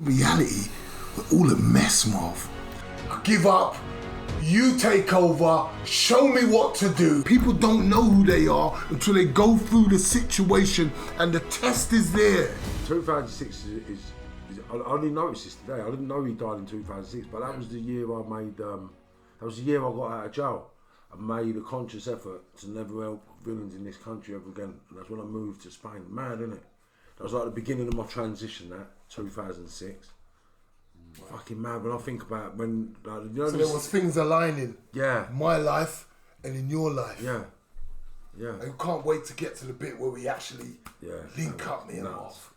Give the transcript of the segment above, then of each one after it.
Reality, we're all a mess, Marv. I give up, you take over, show me what to do. People don't know who they are until they go through the situation and the test is there. 2006 is I only noticed this today. I didn't know he died in 2006, but that was the year I made, that was the year I got out of jail. I made a conscious effort to never help villains in this country ever again. And that's when I moved to Spain. Mad, innit? That was like the beginning of my transition, that, 2006. Wow. Fucking mad when I think about when... Like, you know, so there was things aligning. Yeah. My life and in your life. Yeah. Yeah. And can't wait to get to the bit where we actually link up, me and Marv.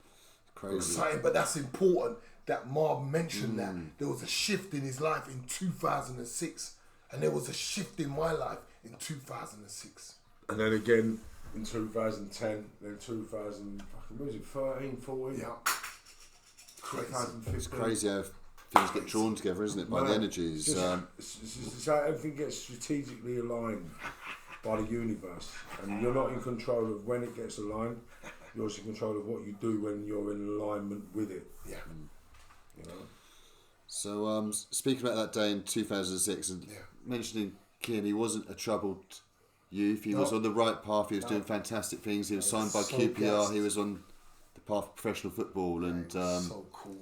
Crazy. Exciting, but that's important that Marv mentioned that there was a shift in his life in 2006 and there was a shift in my life in 2006. And then again in 2010, then 2000, what was it, 13, 14? Yeah. Crazy. It's crazy how things get drawn together, isn't it, by the energies. It's how everything gets strategically aligned by the universe, and you're not in control of when it gets aligned. You're also in control of what you do when you're in alignment with it. Yeah. You know. So speaking about that day in 2006 and mentioning Kiyan, he wasn't a troubled youth. He was on the right path. He was doing fantastic things. He was signed by QPR. Blessed. He was on the path of professional football, and so cool.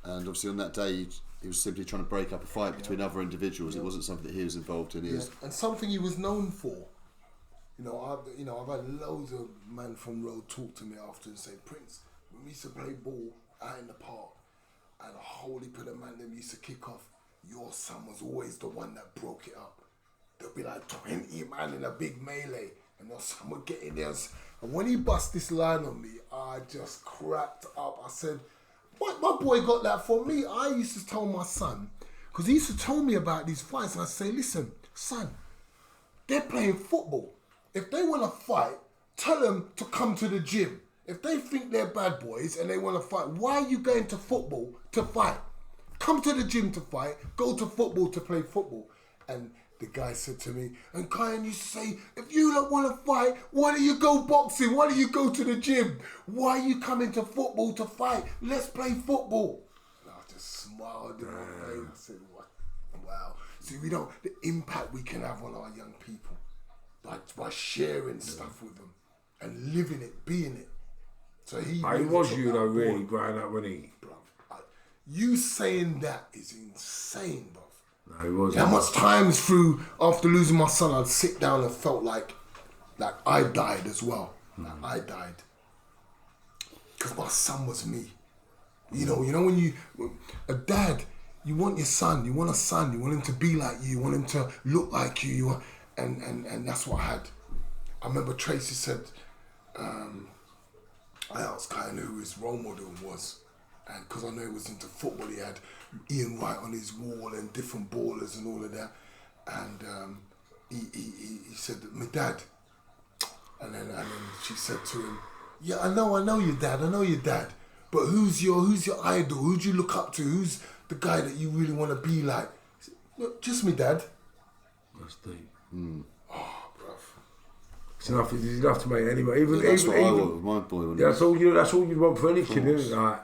And obviously on that day he was simply trying to break up a fight between other individuals. It wasn't something that he was involved in. And something he was known for. I've had loads of men from road talk to me after and say, Prince, when we used to play ball out in the park and a whole heap of the man them used to kick off, your son was always the one that broke it up. There'll be like 20 man in a big melee and your son would get in there. And when he bust this line on me, I just cracked up. I said, what, my boy got that for me? I used to tell my son, because he used to tell me about these fights, and I say, listen, son, they're playing football. If they want to fight, tell them to come to the gym. If they think they're bad boys and they want to fight, why are you going to football to fight? Come to the gym to fight, go to football to play football. And the guy said to me, and Kiyan used to say, if you don't want to fight, why don't you go boxing? Why don't you go to the gym? Why are you coming to football to fight? Let's play football. And I just smiled in my face. I said, wow. See, the impact we can have on our young people by sharing stuff with them and living it, being it. So he was you though, really, growing up, wasn't he? Bruv, you saying that is insane, bruv. No, he wasn't. How much times through, after losing my son, I'd sit down and felt like I died as well. Like I died. Because my son was me. You know when a dad, you want your son, you want him to be like you want him to look like you, and that's what I had. I remember Tracy said, I asked Kiyan who his role model was, and because I know he was into football, he had Ian Wright on his wall and different ballers and all of that, and he said, my dad, and then she said to him, yeah, I know your dad, but who's your idol? Who do you look up to? Who's the guy that you really want to be like? Said, look, just me dad. That's deep. Oh, bruv. It's enough to make anybody. That's what I want with my boy. That's all you want for any kid, isn't it? Like,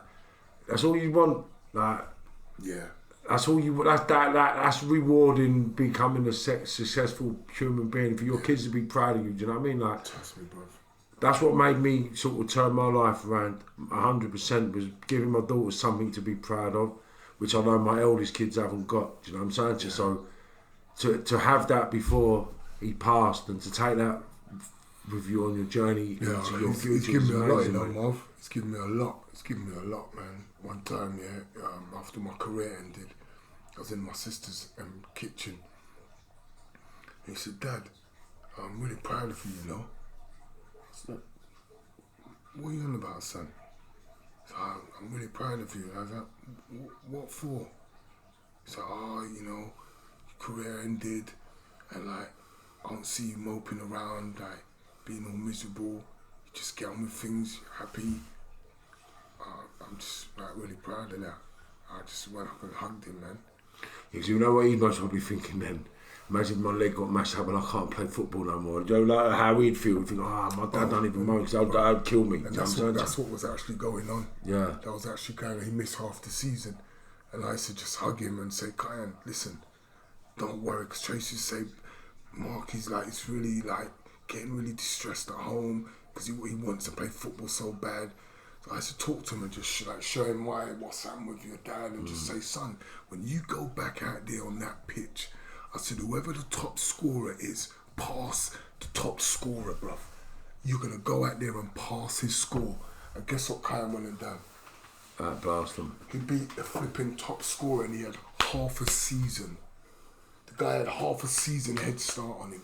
that's all you want. Like, yeah. That's all you. That's rewarding becoming a successful human being for your kids to be proud of you. Do you know what I mean? Like, Trust me, bruv. That's what made me sort of turn my life around 100%, was giving my daughters something to be proud of, which I know my eldest kids haven't got. Do you know what I'm saying? Yeah. So to have that before he passed and to take that with you on your journey into your future. It's given me a lot, Marv. It's given me a lot, man. One time, after my career ended, I was in my sister's kitchen. And he said, Dad, I'm really proud of you, you know. I said, what are you on about, son? He said, I'm really proud of you. And I was like, what for? He said, your career ended, and like, I don't see you moping around, like, being all miserable. You just get on with things, you're happy. I'm just like really proud of that. I just went up and hugged him, man. Because you know what he must be thinking then? Imagine my leg got mashed up and I can't play football no more. Do you know like how he'd feel? He'd think, my dad don't even mind because that'd kill me. And that's what was actually going on. Yeah. That was actually kind of, he missed half the season. And I used to just hug him and say, Kiyan, listen, don't worry. Because Tracy used to say, Mark, he's really like getting really distressed at home because he wants to play football so bad. So I used to talk to him and just show him what's happened with your dad and just say, son, when you go back out there on that pitch, I said, whoever the top scorer is, pass the top scorer, bruv. You're going to go out there and pass his score. And guess what Kiyan went and done? Blast him. He beat the flipping top scorer and he had half a season. The guy had half a season head start on him.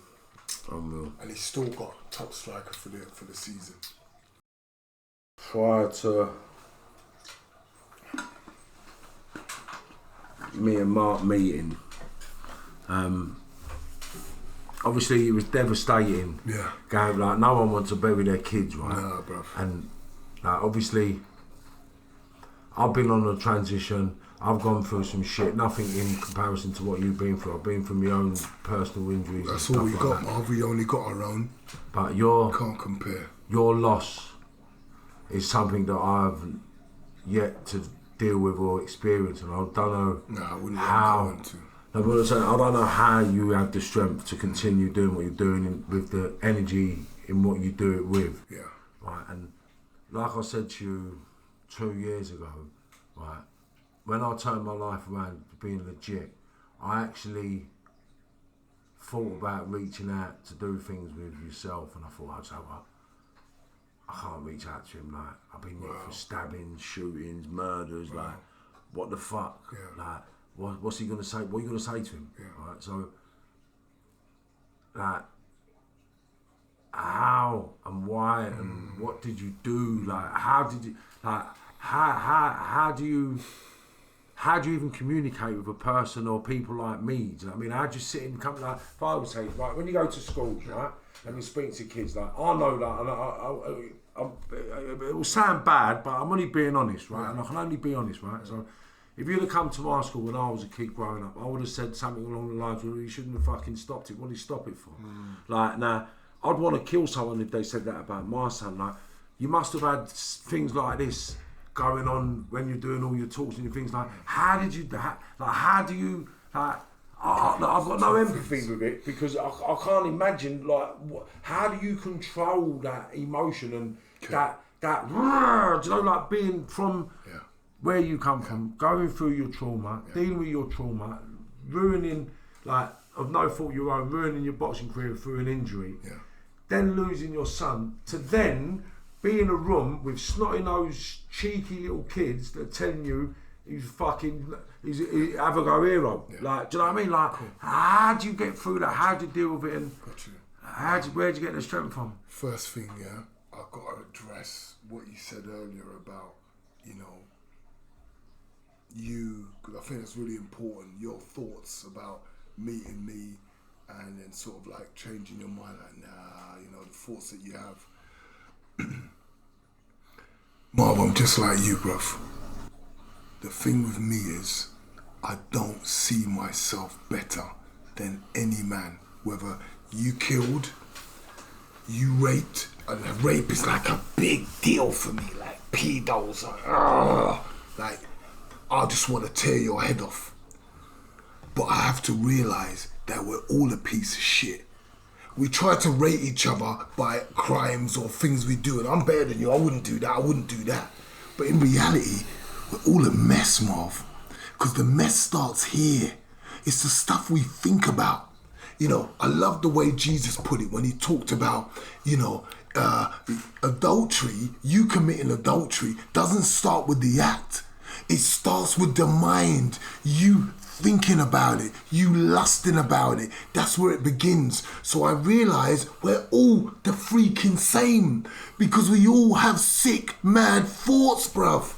Unreal. And he still got top striker for the season. Prior to me and Mark meeting, obviously it was devastating. Yeah. Going like no one wants to bury their kids, right? Nah, bruv. And like obviously, I've been on a transition. I've gone through some shit. Nothing in comparison to what you've been through. I've been through my own personal injuries. That's and all we stuff got, like that. Marv. We only got our own. But Can't compare. your loss is something that I've yet to deal with or experience, and I don't know Nah, I wouldn't how. want to. No, but I'm saying, I don't know how you have the strength to continue doing what you're doing with the energy in what you do it with. Yeah. Right, and like I said to you 2 years ago, right, when I turned my life around to being legit, I actually thought about reaching out to do things with yourself, and I thought, I'd say, well, I can't reach out to him. Like, I've been there for stabbings, shootings, murders. Like, what the fuck? Yeah. Like, what's he gonna say? What are you gonna say to him? Yeah. Right. So, like, how and why and what did you do? Like, how did you? Like, how do you even communicate with a person or people like me? Do you know what I mean? How do you sit in company? Like, if I would say, right, when you go to schools, right, and you speak to kids, like, I know that, and it will sound bad, but I'm only being honest, right? And I can only be honest, right? So, if you'd have come to my school when I was a kid growing up, I would have said something along the lines where you shouldn't have fucking stopped it. What did you stop it for? Like, now, I'd want to kill someone if they said that about my son. Like, you must have had things like this going on when you're doing all your talks and your things. Like, how did you, how do you, like, I've got no empathy with it because I can't imagine, like, how do you control that emotion and that, do you know, like being from where you come from, going through your trauma, dealing with your trauma, ruining, like, of no fault your own, ruining your boxing career through an injury, then losing your son, to then be in a room with snotty-nosed, cheeky little kids that are telling you he's have a go hero. Like, do you know what I mean? Like, how do you get through that? How do you deal with it? And where'd you get the strength from? First thing, I've got to address what you said earlier about, you know, because I think it's really important, your thoughts about meeting me and then sort of like changing your mind, like, nah, you know, the thoughts that you have. Marv, I'm just like you, bruv. The thing with me is, I don't see myself better than any man. Whether you killed, you raped, and rape is like a big deal for me. Like pedos, like I just want to tear your head off. But I have to realise that we're all a piece of shit. We try to rate each other by crimes or things we do, and I'm better than you, I wouldn't do that. But in reality, we're all a mess, Marv. Because the mess starts here. It's the stuff we think about. You know, I love the way Jesus put it when he talked about, you know, adultery, you committing adultery doesn't start with the act. It starts with the mind. You thinking about it, you lusting about it. That's where it begins. So I realise we're all the freaking same because we all have sick, mad thoughts, bruv.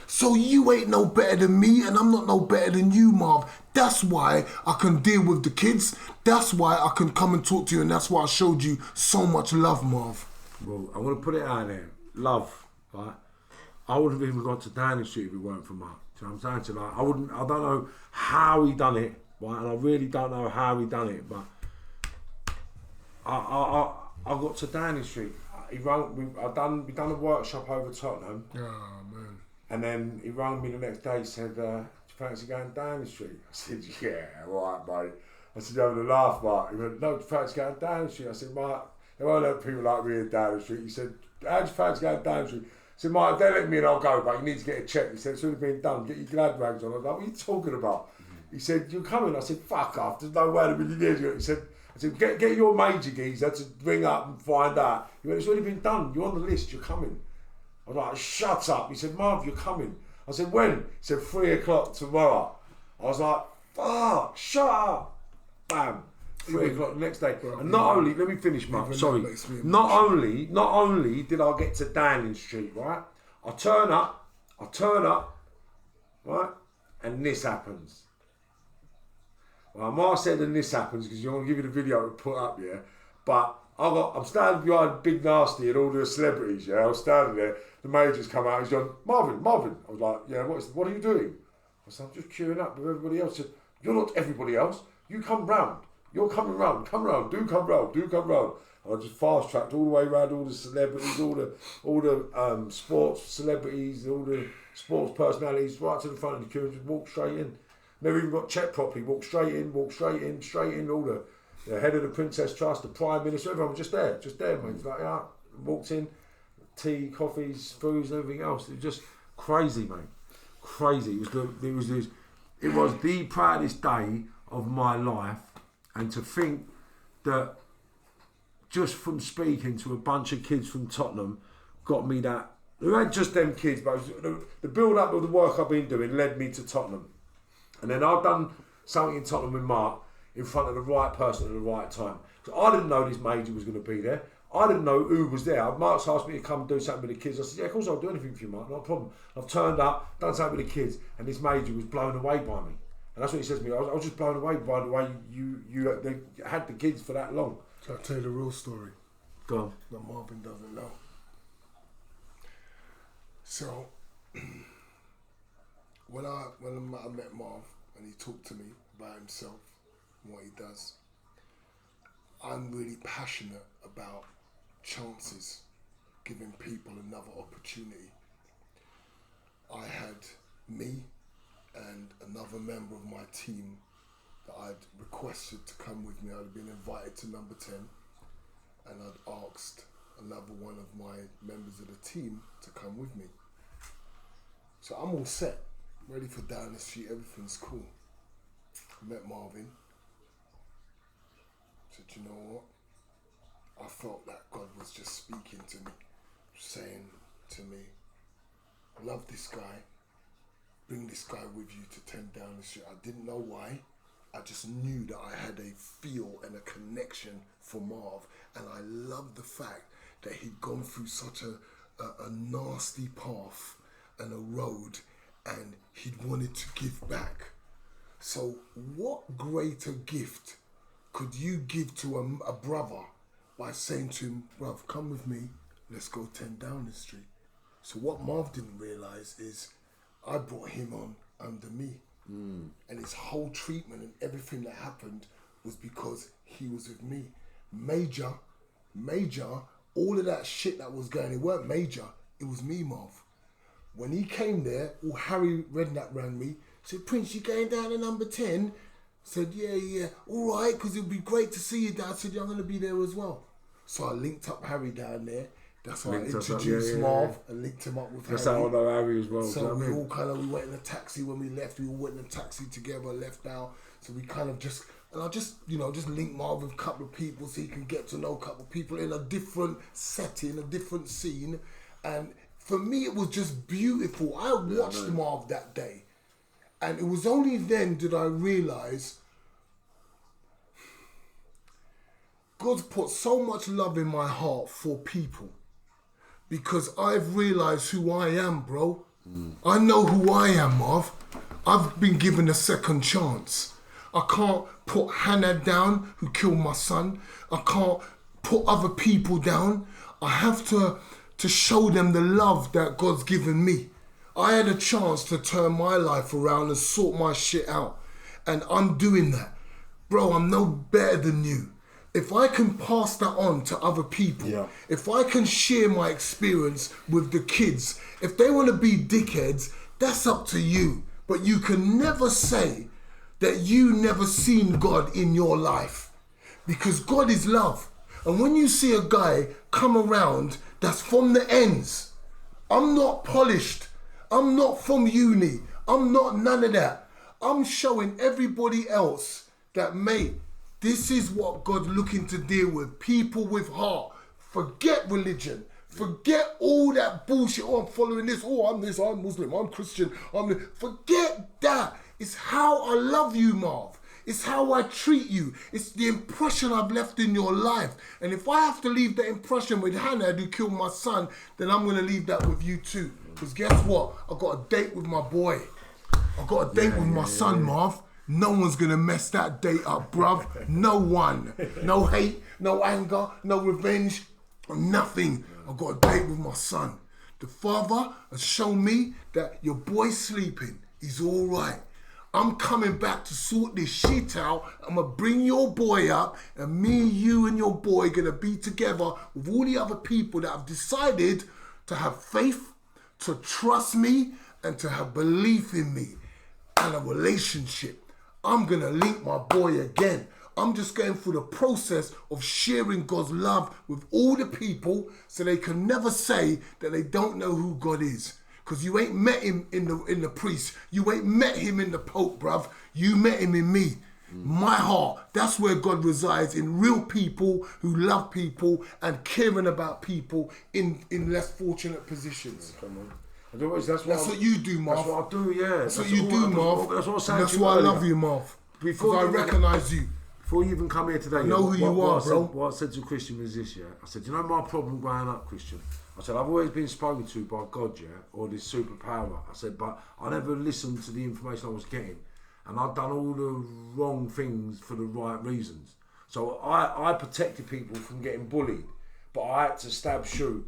So you ain't no better than me and I'm not no better than you, Marv. That's why I can deal with the kids. That's why I can come and talk to you, and that's why I showed you so much love, Marv. Well, I'm going to put it out there. Love, right? I wouldn't have even got to Downing Street if it weren't for Mark. Do you know what I'm saying? Like, I don't know how he done it, right? And I really don't know how he done it, but I got to Downing Street. We done a workshop over Tottenham. Oh man. And then he rang me the next day, said, do you fancy going down the street? I said, yeah, all right, mate. I said, you're having a laugh, Mark. He went, no, do you fancy going down the street? I said, Mark, there won't let people like me in down the street. He said, how do you fancy going down the street? I said, Mark, if they let me in, I'll go, but you need to get a check. He said, it's already been done, get your glad rags on. I was like, what are you talking about? He said, you're coming? I said, fuck off, there's no way in a million years. He said, I said, get your major geezer to ring up and find out. He went, it's already been done, you're on the list, you're coming. I was like, shut up. He said, Marv, you're coming. I said, when? He said, 3 o'clock tomorrow. I was like, fuck, shut up. Bam. 3 o'clock the next day. And not only, let me finish, Marv, sorry. Not only did I get to Downing Street, right? I turn up, right? And this happens. Well, I might have said and this happens because you want to give you the video to put up, yeah? But I'm standing behind Big Nasty and all the celebrities, yeah? I was standing there, the manager's come out, he's gone, Marvin. I was like, yeah, what are you doing? I said, I'm just queuing up with everybody else. He said, you're not everybody else, you come round. You're coming round, do come round. And I just fast tracked all the way around all the celebrities, all the sports celebrities, all the sports personalities, right to the front of the queue and just walked straight in. Never even got checked properly, walked straight in, all the head of the Princess Trust, the Prime Minister, everyone was just there, mate. It's like, yeah, walked in, tea, coffees, foods, and everything else. It was just crazy, mate. Crazy. It was the proudest day of my life, and to think that just from speaking to a bunch of kids from Tottenham got me that. It weren't just them kids, but the build-up of the work I've been doing led me to Tottenham. And then I've done something in Tottenham with Mark in front of the right person at the right time. So I didn't know this major was going to be there. I didn't know who was there. Mark's asked me to come do something with the kids. I said, yeah, of course I'll do anything for you, Mark, no problem. I've turned up, done something with the kids, and this major was blown away by me. And that's what he says to me. I was just blown away by the way you had the kids for that long. So I'll tell you the real story. Go on. That Marvin doesn't know. So, when I met Marv and he talked to me about himself and what he does, I'm really passionate about chances, giving people another opportunity. I had me and another member of my team that I'd requested to come with me. I'd been invited to number 10 and I'd asked another one of my members of the team to come with me. So I'm all set, ready for down the street, everything's cool. I met Marvin. Said, you know what? I felt that God was just speaking to me, saying to me, love this guy, bring this guy with you to 10 down the street. I didn't know why. I just knew that I had a feel and a connection for Marv, and I loved the fact that he'd gone through such a nasty path and a road, and he'd wanted to give back. So what greater gift could you give to a brother by saying to him, bruv, come with me, let's go 10 down the street. So what Marv didn't realise is I brought him on under me. And his whole treatment and everything that happened was because he was with me. Major, all of that shit that was going, it weren't major, it was me, Marv. When he came there, Harry Redknapp rang me, said, Prince, you going down to number 10? Said, yeah, all right, because it'd be great to see you down. I said, yeah, I'm going to be there as well. So I linked up Harry down there. That's why I introduced Marv and linked him up with Harry. That's how I know Harry as well. So we all we went in a taxi when we left. We all went in a taxi together, left now. So we kind of just linked Marv with a couple of people so he can get to know a couple of people in a different setting, a different scene. And for me, it was just beautiful. I watched Marv that day. And it was only then did I realise God's put so much love in my heart for people. Because I've realised who I am, bro. I know who I am, Marv. I've been given a second chance. I can't put Hannah down, who killed my son. I can't put other people down. I have to show them the love that God's given me. I had a chance to turn my life around and sort my shit out. and I'm doing that, bro, I'm no better than you. If I can pass that on to other people, if I can share my experience with the kids, if they want to be dickheads, that's up to you. But you can never say that you never seen God in your life, because God is love. And when you see a guy come around that's from the ends, I'm not polished, I'm not from uni, I'm not none of that. I'm showing everybody else that, mate, this is what God's looking to deal with. People with heart. Forget religion. Forget all that bullshit. Oh, I'm following this. Oh, I'm this. I'm Muslim. I'm Christian. Forget that. It's how I love you, Marv. It's how I treat you. It's the impression I've left in your life. And if I have to leave that impression with Hannah, who killed my son, then I'm going to leave that with you too. Because guess what? I got a date with my boy. I got a date with my son, Marv. No one's gonna mess that date up, bruv. No one. No hate, no anger, no revenge, nothing. I got a date with my son. The father has shown me that your boy's sleeping. He's all right. I'm coming back to sort this shit out. I'm gonna bring your boy up, and me, you, and your boy gonna be together with all the other people that have decided to have faith, to trust me, and to have belief in me, and a relationship. I'm gonna link my boy again. I'm just going through the process of sharing God's love with all the people, so they can never say that they don't know who God is. Because you ain't met him in the priest. You ain't met him in the Pope, bruv. You met him in me. My heart. That's where God resides, in real people who love people and caring about people in less fortunate positions. Come on. That's what you do, Marv. That's what I do, yeah. That's what you do, Marv. That's what I saying. That's why I love you, Marv. Because I recognise you. Before you even come here today, I know who you are, bro. What I said to Christian was this, yeah. I said, you know my problem growing up, Christian? I said, I've always been spoken to by God, yeah, or this superpower. I said, but I never listened to the information I was getting. And I've done all the wrong things for the right reasons. So I protected people from getting bullied, but I had to stab, shoot,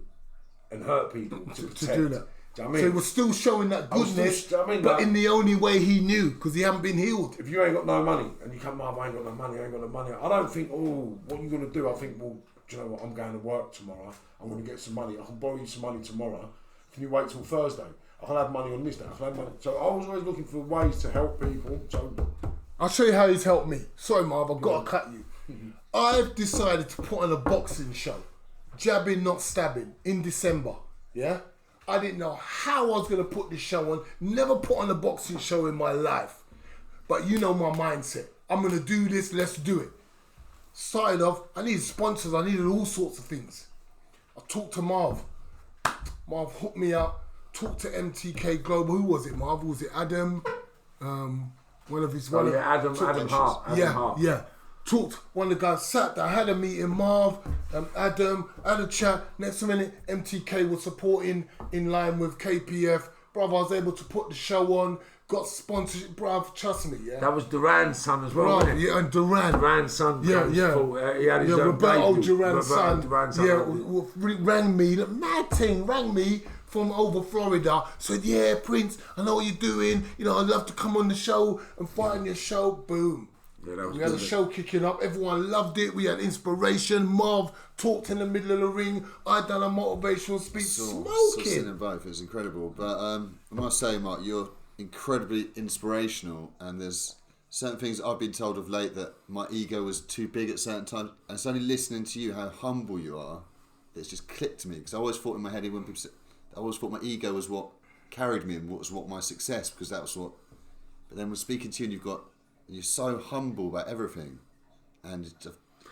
and hurt people to protect. To do that. Do you know what I mean? So he was still showing that goodness, but in the only way he knew, because he hadn't been healed. If you ain't got no money, and you come up, I ain't got no money, I ain't got no money, I don't think, oh, what are you going to do? I think, well, do you know what, I'm going to work tomorrow, I'm going to get some money, I can borrow you some money tomorrow, can you wait till Thursday? I can have money on this day, I can have money. So I was always looking for ways to help people. So I'll show you how he's helped me. Sorry, Marv, I've got to cut you. I've decided to put on a boxing show, jabbing, not stabbing, in December, yeah? I didn't know how I was going to put this show on. Never put on a boxing show in my life. But you know my mindset. I'm going to do this, let's do it. Started off, I needed sponsors, I needed all sorts of things. I talked to Marv. Marv hooked me up. Talked to MTK Global. Who was it, Marv? Was it Adam? Adam Hart. Yeah. Talked, one of the guys sat there, I had a meeting, Marv, Adam, had a chat. Next minute, MTK was supporting in line with KPF. Bruv, I was able to put the show on, got sponsorship, bruv, trust me, yeah. That was Duran's son as well, bruv, wasn't it? Yeah, and Duran's son. Yeah. He had his Roberto Duran's son. Yeah, rang me, the mad thing, rang me from over Florida, said, yeah, Prince, I know what you're doing, you know, I'd love to come on the show and fight on your show, boom. Yeah, we had a show kicking up. Everyone loved it. We had inspiration. Marv talked in the middle of the ring. I done a motivational speech. Smoking. Seen them both. It was incredible. But I must say, Mark, you're incredibly inspirational. And there's certain things I've been told of late that my ego was too big at certain times. And it's only listening to you, how humble you are, that's just clicked to me. Because I always thought in my head, when people said, I always thought my ego was what carried me and what my success, because that was what. But then when speaking to you, and you're so humble about everything, and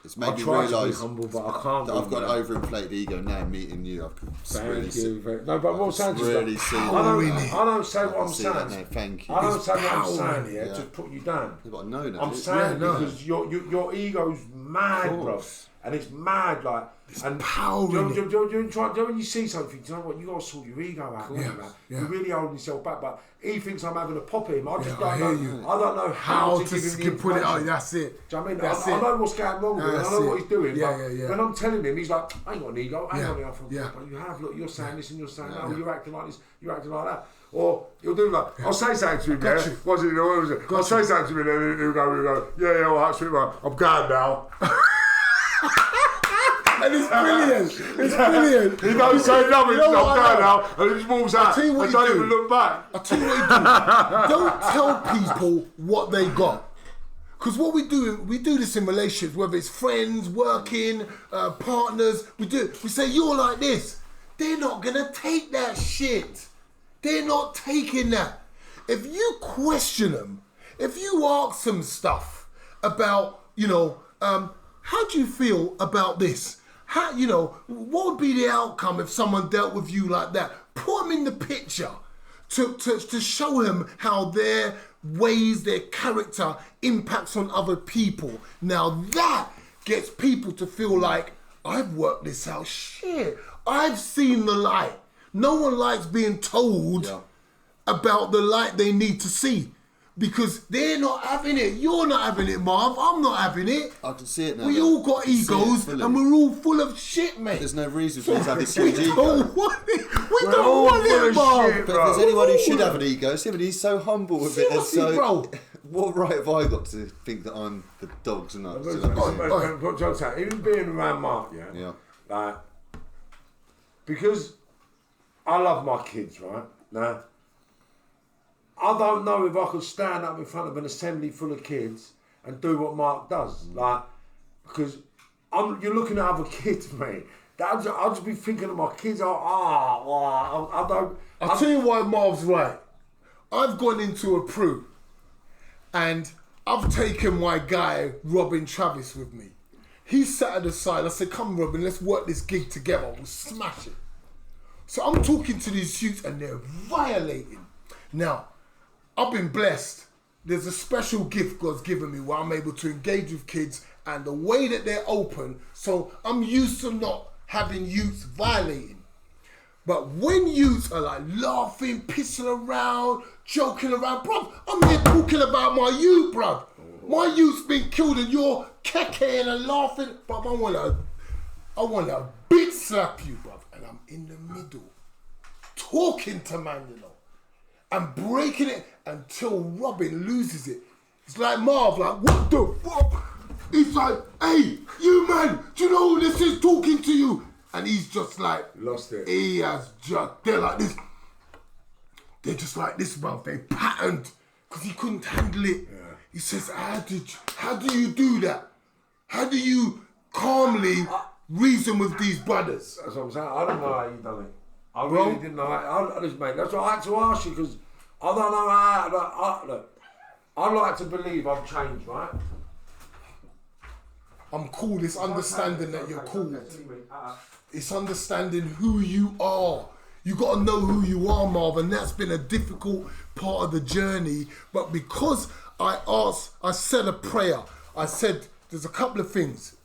it's made me realise that I've got an overinflated ego now. Meeting you, No, but what I'm saying is, I don't say what I'm saying. Thank you. I don't say what I'm saying here to put you down. But I know that. I'm saying because your ego's mad, bro. And it's mad, like, it's and power. Do you know when you see something, do you know what? You got to sort your ego out. You're really holding yourself back. But he thinks I'm having a pop at him. I just don't know. I don't know how to give him put it out. That's it. Do you know what I mean? I know what's going wrong with him. I know what he's doing. But when I'm telling him, he's like, I ain't got an ego. I ain't got an ego. But you have. Look, you're saying this and you're saying that. Oh, you're acting like this. You're acting like that. Or he'll do like, I'll say something to him there. What was it? I'll say something to him there, and he'll go, yeah, all right, sweet man, I'm going now. And it's brilliant. It's brilliant. He don't say nothing, I'm going now, and he just walks out. I don't even look back. I'll tell you what you do. Don't tell people what they got. Because what we do this in relationships, whether it's friends, working, partners, we say, you're like this. They're not going to take that shit. They're not taking that. If you question them, if you ask them stuff about, how do you feel about this? How, what would be the outcome if someone dealt with you like that? Put them in the picture to show them how their ways, their character impacts on other people. Now that gets people to feel like, I've worked this out. Shit, I've seen the light. No one likes being told about the light they need to see. Because they're not having it. You're not having it, Marv. I'm not having it. I can see it now. We all got egos and we're all full of shit, mate. There's no reason for us to have this huge ego. We don't want it, Marv. But if there's anyone who should have an ego, it's him, and he's so humble with it. And so, bro. What right have I got to think that I'm the dog's nuts? Even being around Mark, like, because I love my kids, right? Now, I don't know if I could stand up in front of an assembly full of kids and do what Mark does, like, because you're looking at other kids, mate. I'll just be thinking of my kids. I don't. I'll tell you why Marv's right. I've gone into a pro, and I've taken my guy Robin Travis with me. He sat at the side. I said, "Come, Robin, let's work this gig together. We'll smash it." So I'm talking to these youths, and they're violating. Now, I've been blessed. There's a special gift God's given me where I'm able to engage with kids and the way that they're open. So I'm used to not having youths violating. But when youths are like laughing, pissing around, joking around, bruv, I'm here talking about my youth, bruv. My youth's been killed and you're kecking and laughing. Bruv, I want to big slap you, bruv. And I'm in the middle, talking to man, and breaking it until Robin loses it. It's like Marv, like, what the fuck? He's like, hey, you man, do you know who this is talking to you? And he's just like, lost it. He has just, they're like this. They're just like this, bruv. They patterned because he couldn't handle it. Yeah. He says, how do you do that? How do you calmly reason with these brothers? That's what I'm saying. I don't know how you done it. I really didn't know how. Mate, that's what I had to ask you, because I don't know how. Look, I like to believe I've changed, right? I'm cool. It's understanding that you're cool. It's understanding who you are. You got to know who you are, Marv, and that's been a difficult part of the journey. But because I said a prayer. I said, there's a couple of things.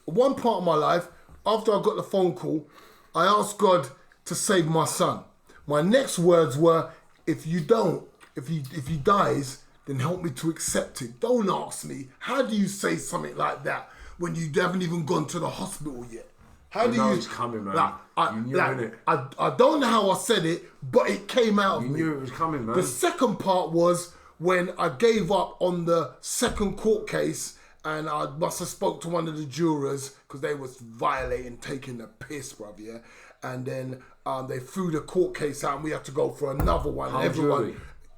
One part of my life, after I got the phone call, I asked God to save my son. My next words were, if he dies, then help me to accept it. Don't ask me, how do you say something like that when you haven't even gone to the hospital yet? How do you? It's coming, man. You knew it. I don't know how I said it, but it came out of me. You knew it was coming, man. The second part was when I gave up on the second court case, and I must have spoke to one of the jurors because they was violating, taking the piss, bruv, yeah. And then they threw the court case out, and we had to go for another one. Everyone,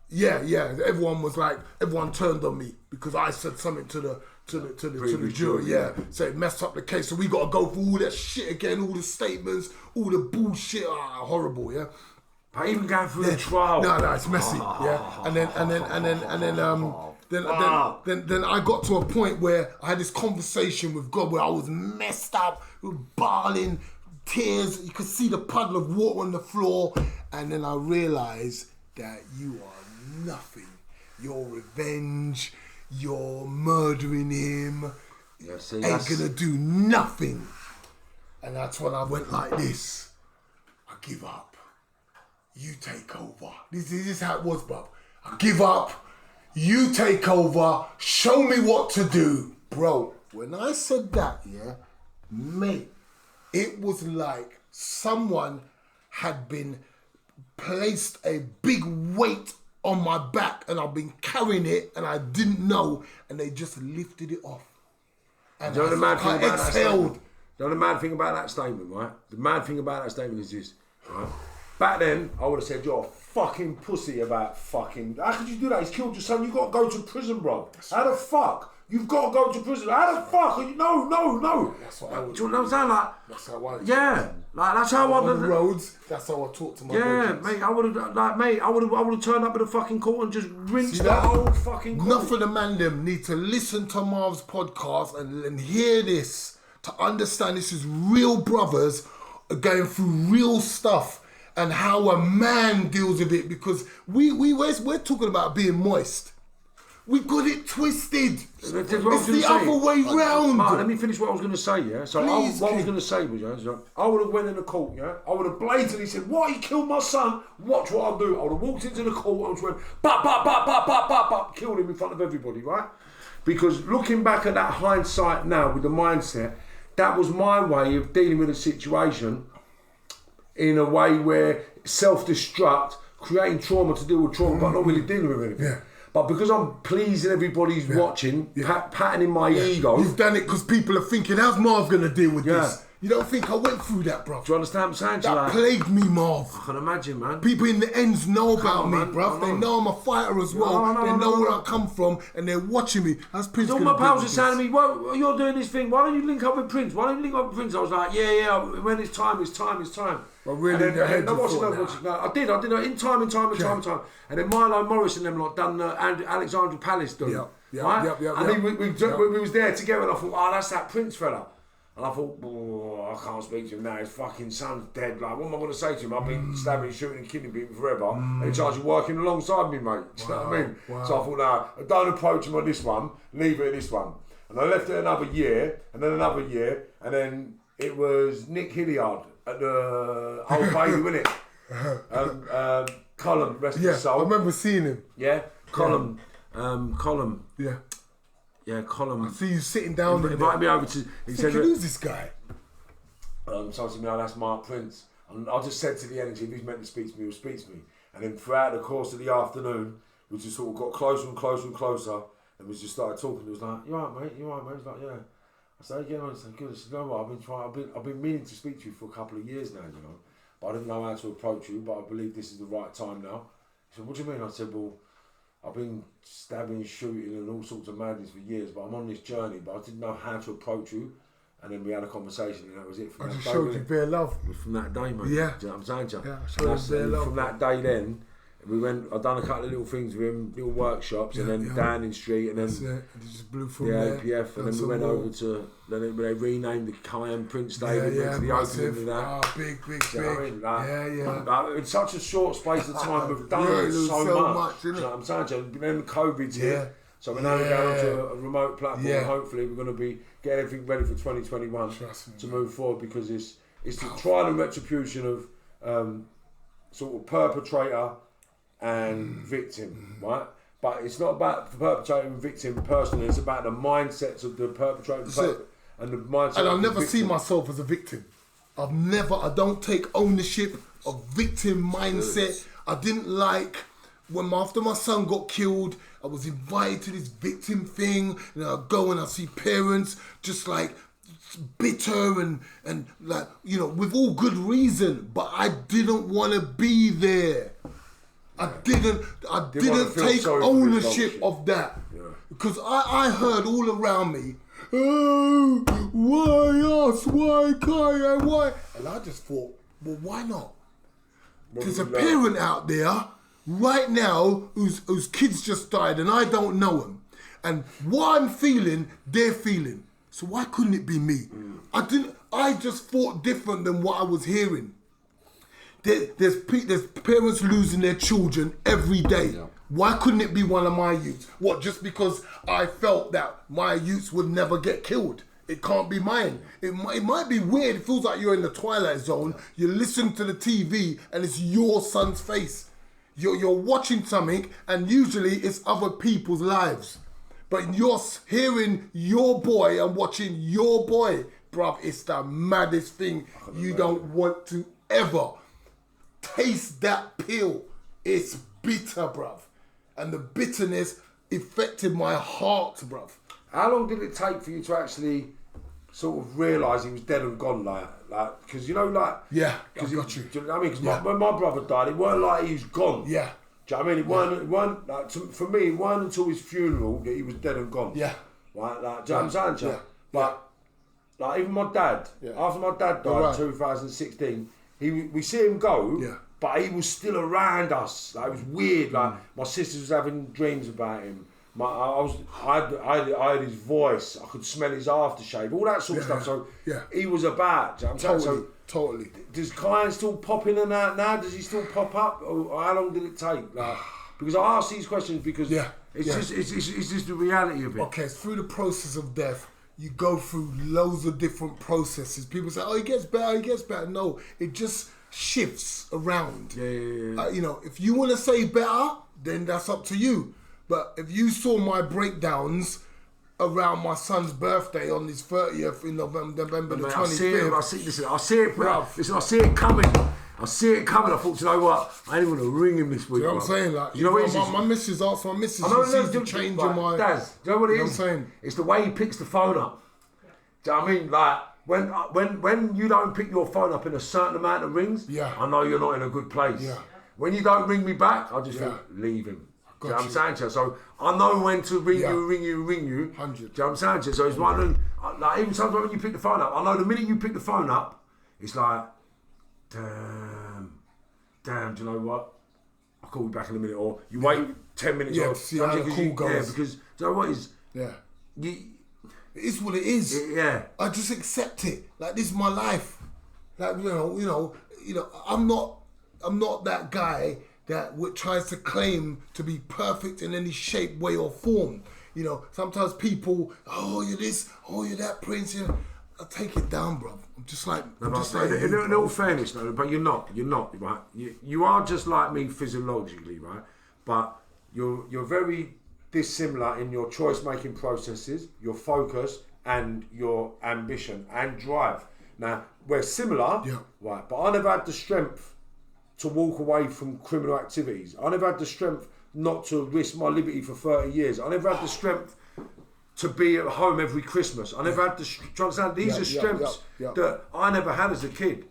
yeah. Everyone turned on me because I said something to the jury, yeah. So it messed up the case. So we got to go through all that shit again, all the statements, all the bullshit. Horrible, yeah. I even going through the trial. No, it's messy, yeah. And then I got to a point where I had this conversation with God where I was messed up, bawling, tears. You could see the puddle of water on the floor, and then I realised that you are nothing. Your revenge, you're murdering him, Yeah, see, ain't gonna do nothing. And that's when I went like this. I give up. You take over. This is how it was, bruv. I give up. You take over. Show me what to do. Bro, when I said that, yeah, mate, it was like someone had been placed a big weight on my back and I've been carrying it and I didn't know and they just lifted it off. And Do you know the mad thing I about that exhaled. statement? Do you know the mad thing about that statement, right? The mad thing about that statement is this, right? Back then, I would have said, you're a fucking pussy about fucking... How could you do that? He's killed your son. You've got to go to prison, bro. How the fuck? You've got to go to prison. How the fuck? No. That's what I would do. You know what I'm saying? Like, that's how I yeah. Like, that's how I... on the roads, that's how I talk to my Yeah, brothers. mate, I would have turned up at the fucking court and just rinsed See the that? whole fucking court. Enough of the man them need to listen to Marv's podcast and hear this to understand this is real brothers going through real stuff and how a man deals with it, because we're talking about being moist. We got it twisted. It's the other way round. Mark, let me finish what I was going to say, yeah? So Please, what I was King. going to say was, yeah, so I would have went in the court, yeah? I would have blatantly said, what, he killed my son? Watch what I'll do. I would have walked into the court and just went, bop, killed him in front of everybody, right? Because looking back at that hindsight now with the mindset, that was my way of dealing with a situation in a way where self-destruct, creating trauma to deal with trauma, but not really dealing with anything. Yeah. But because I'm pleasing everybody who's watching, patting my ego. You've done it because people are thinking, how's Marv going to deal with this? You don't think I went through that, bro? Do you understand what I'm saying to you? That Like, plagued me, Marv. I can imagine, man. People in the ends know about on, me, man. bruv. They know I'm a fighter as well. They know where I come from and they're watching me. How's Prince All gonna my deal pals are with saying to this? me, well, you're doing this thing, why don't you link up with Prince? Why don't you link up with Prince? I was like, yeah, when it's time. Well, really, and the head then, you watching, thought, no, I did, in time. And then Milo Morris and them lot done Alexandra Palace done. Right? And then we was there together and I thought, oh, that's that Prince fella. And I thought, oh, I can't speak to him now. His fucking son's dead. Like, what am I going to say to him? I've been stabbing, shooting, and killing people forever. And he charged you working alongside me, mate. Do you know what I mean? Wow. So I thought, no, don't approach him on this one. Leave it at this one. And I left it another year, and then another year, and then it was Nick Hilliard at the Old Bailey, wasn't it? Column, rest his soul. I remember seeing him. Yeah, Column. Yeah. Yeah, Column. I see you sitting down there. Invited me over to. He said, who's this guy? so I said, no, that's Mark Prince. And I just said to the energy, if he's meant to speak to me, he'll speak to me. And then throughout the course of the afternoon, we just sort of got closer and closer, and we just started talking. He was like, you alright, mate? He's like, yeah. I said, yeah, I said, good. I said, you know what? I've been meaning to speak to you for a couple of years now, you know. But I didn't know how to approach you, but I believe this is the right time now. He said, what do you mean? I said, well, I've been stabbing, shooting and all sorts of madness for years, but I'm on this journey, but I didn't know how to approach you. And then we had a conversation and that was it. I just showed you bare love. From that day, mate. Yeah. Do you know what I'm saying to you? Yeah, I showed you bare love. From that day then, I've done a couple of little things with him, little workshops, and then Downing Street, and then it just blew from the there. APF, and then we went over to, then they renamed the Kiyan Prince Stadium, went to the opening of that. Oh, big. You know what I mean? Like, Yeah. in such a short space of time, we've done so much. You know what I'm saying to you? Then COVID's hit, so we're now going on to a remote platform, and hopefully we're going to be getting everything ready for 2021 to move forward, because it's the trial and retribution of sort of perpetrator and victim, right? But it's not about the perpetrator and victim personally, it's about the mindsets of the perpetrator and the mindset. And I'll of the never see victim. myself as a victim. I don't take ownership of victim mindset. I didn't like when after my son got killed, I was invited to this victim thing, and I go and I see parents just like bitter and like, you know, with all good reason, but I didn't want to be there. I didn't take ownership of that. Yeah. Because I heard all around me, oh, why us? Why Kiyan? Why? And I just thought, well, why not? There's a parent out there right now whose kids just died and I don't know them. And what I'm feeling, they're feeling. So why couldn't it be me? I just thought different than what I was hearing. There's parents losing their children every day. Yeah. Why couldn't it be one of my youths? What, just because I felt that my youths would never get killed? It can't be mine. It might be weird. It feels like you're in the Twilight Zone. You listen to the TV and it's your son's face. You're watching something and usually it's other people's lives. But you're hearing your boy and watching your boy. Bruv, it's the maddest thing. You don't want to ever taste that pill. It's bitter, bruv. And the bitterness affected my heart, bruv. How long did it take for you to actually sort of realise he was dead and gone, like, because you know, like, yeah, I got you. Do you know what I mean? Because when my brother died, it weren't like he was gone. Yeah. Do you know what I mean? It weren't like, for me, it weren't until his funeral that he was dead and gone. Yeah. Right, like, do you know what I'm saying? Yeah. But like, even my dad, after my dad died in 2016, we see him go. Yeah. But he was still around us. Like, it was weird. Like, my sister was having dreams about him. I had his voice. I could smell his aftershave. All that sort of stuff. So he was about. You know what I'm saying? Totally. Does Kiyan still pop in and out now? Does he still pop up? Or how long did it take? Like, because I ask these questions because it's just the reality of it. Okay, through the process of death, you go through loads of different processes. People say, "Oh, he gets better. He gets better." No, it just shifts around. Yeah. You know, if you want to say better, then that's up to you. But if you saw my breakdowns around my son's birthday on his 30th in November the 25th. I see it, bro. Listen, I see it coming. I thought, you know what? I ain't even going to ring him this week. You know what I'm saying? Like, you know what it is? My missus asked my missus. I know, she sees the change in my... Daz, do you know what it is? I'm saying? It's the way he picks the phone up. Do you know what I mean? Like, when you don't pick your phone up in a certain amount of rings, I know you're not in a good place. Yeah. When you don't ring me back, I just think, leave him. Do you know what I'm saying to you? So I know when to ring you. 100. Do you know what I'm saying to you? So it's one of, like, even sometimes when you pick the phone up, I know the minute you pick the phone up, it's like, damn, do you know what? I'll call you back in a minute, or you wait 10 minutes. Yeah, see how the call goes. Yeah, because, do you know what is? Yeah. It is what it is. I just accept it. Like, this is my life. Like, you know, I'm not that guy that tries to claim to be perfect in any shape, way or form. You know, sometimes people, oh, you're this, oh, you're that, Prince. I take it down, bro. I'm just like, in all fairness, though, but you're not, right? You are just like me physiologically, right? But you're very dissimilar in your choice-making processes, your focus, and your ambition and drive. Now, we're similar, right? But I never had the strength to walk away from criminal activities. I never had the strength not to risk my liberty for 30 years. I never had the strength to be at home every Christmas. I never had the strength. These are strengths that I never had as a kid.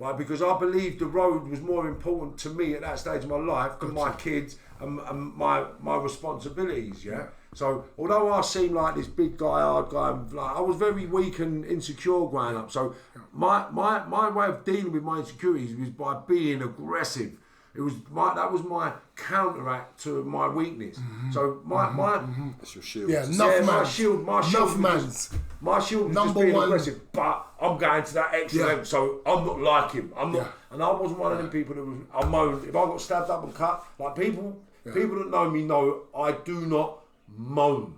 Right? Because I believed the road was more important to me at that stage of my life than my kids and my responsibilities. So although I seem like this big guy, hard guy, like, I was very weak and insecure growing up. So my way of dealing with my insecurities was by being aggressive. That was my counteract to my weakness. So that's your shield. My shield was just being aggressive. But I'm going to that extra level, so I'm not like him. I'm not, and I wasn't one of them people that I moaned. If I got stabbed up and cut, like people that know me know I do not moan.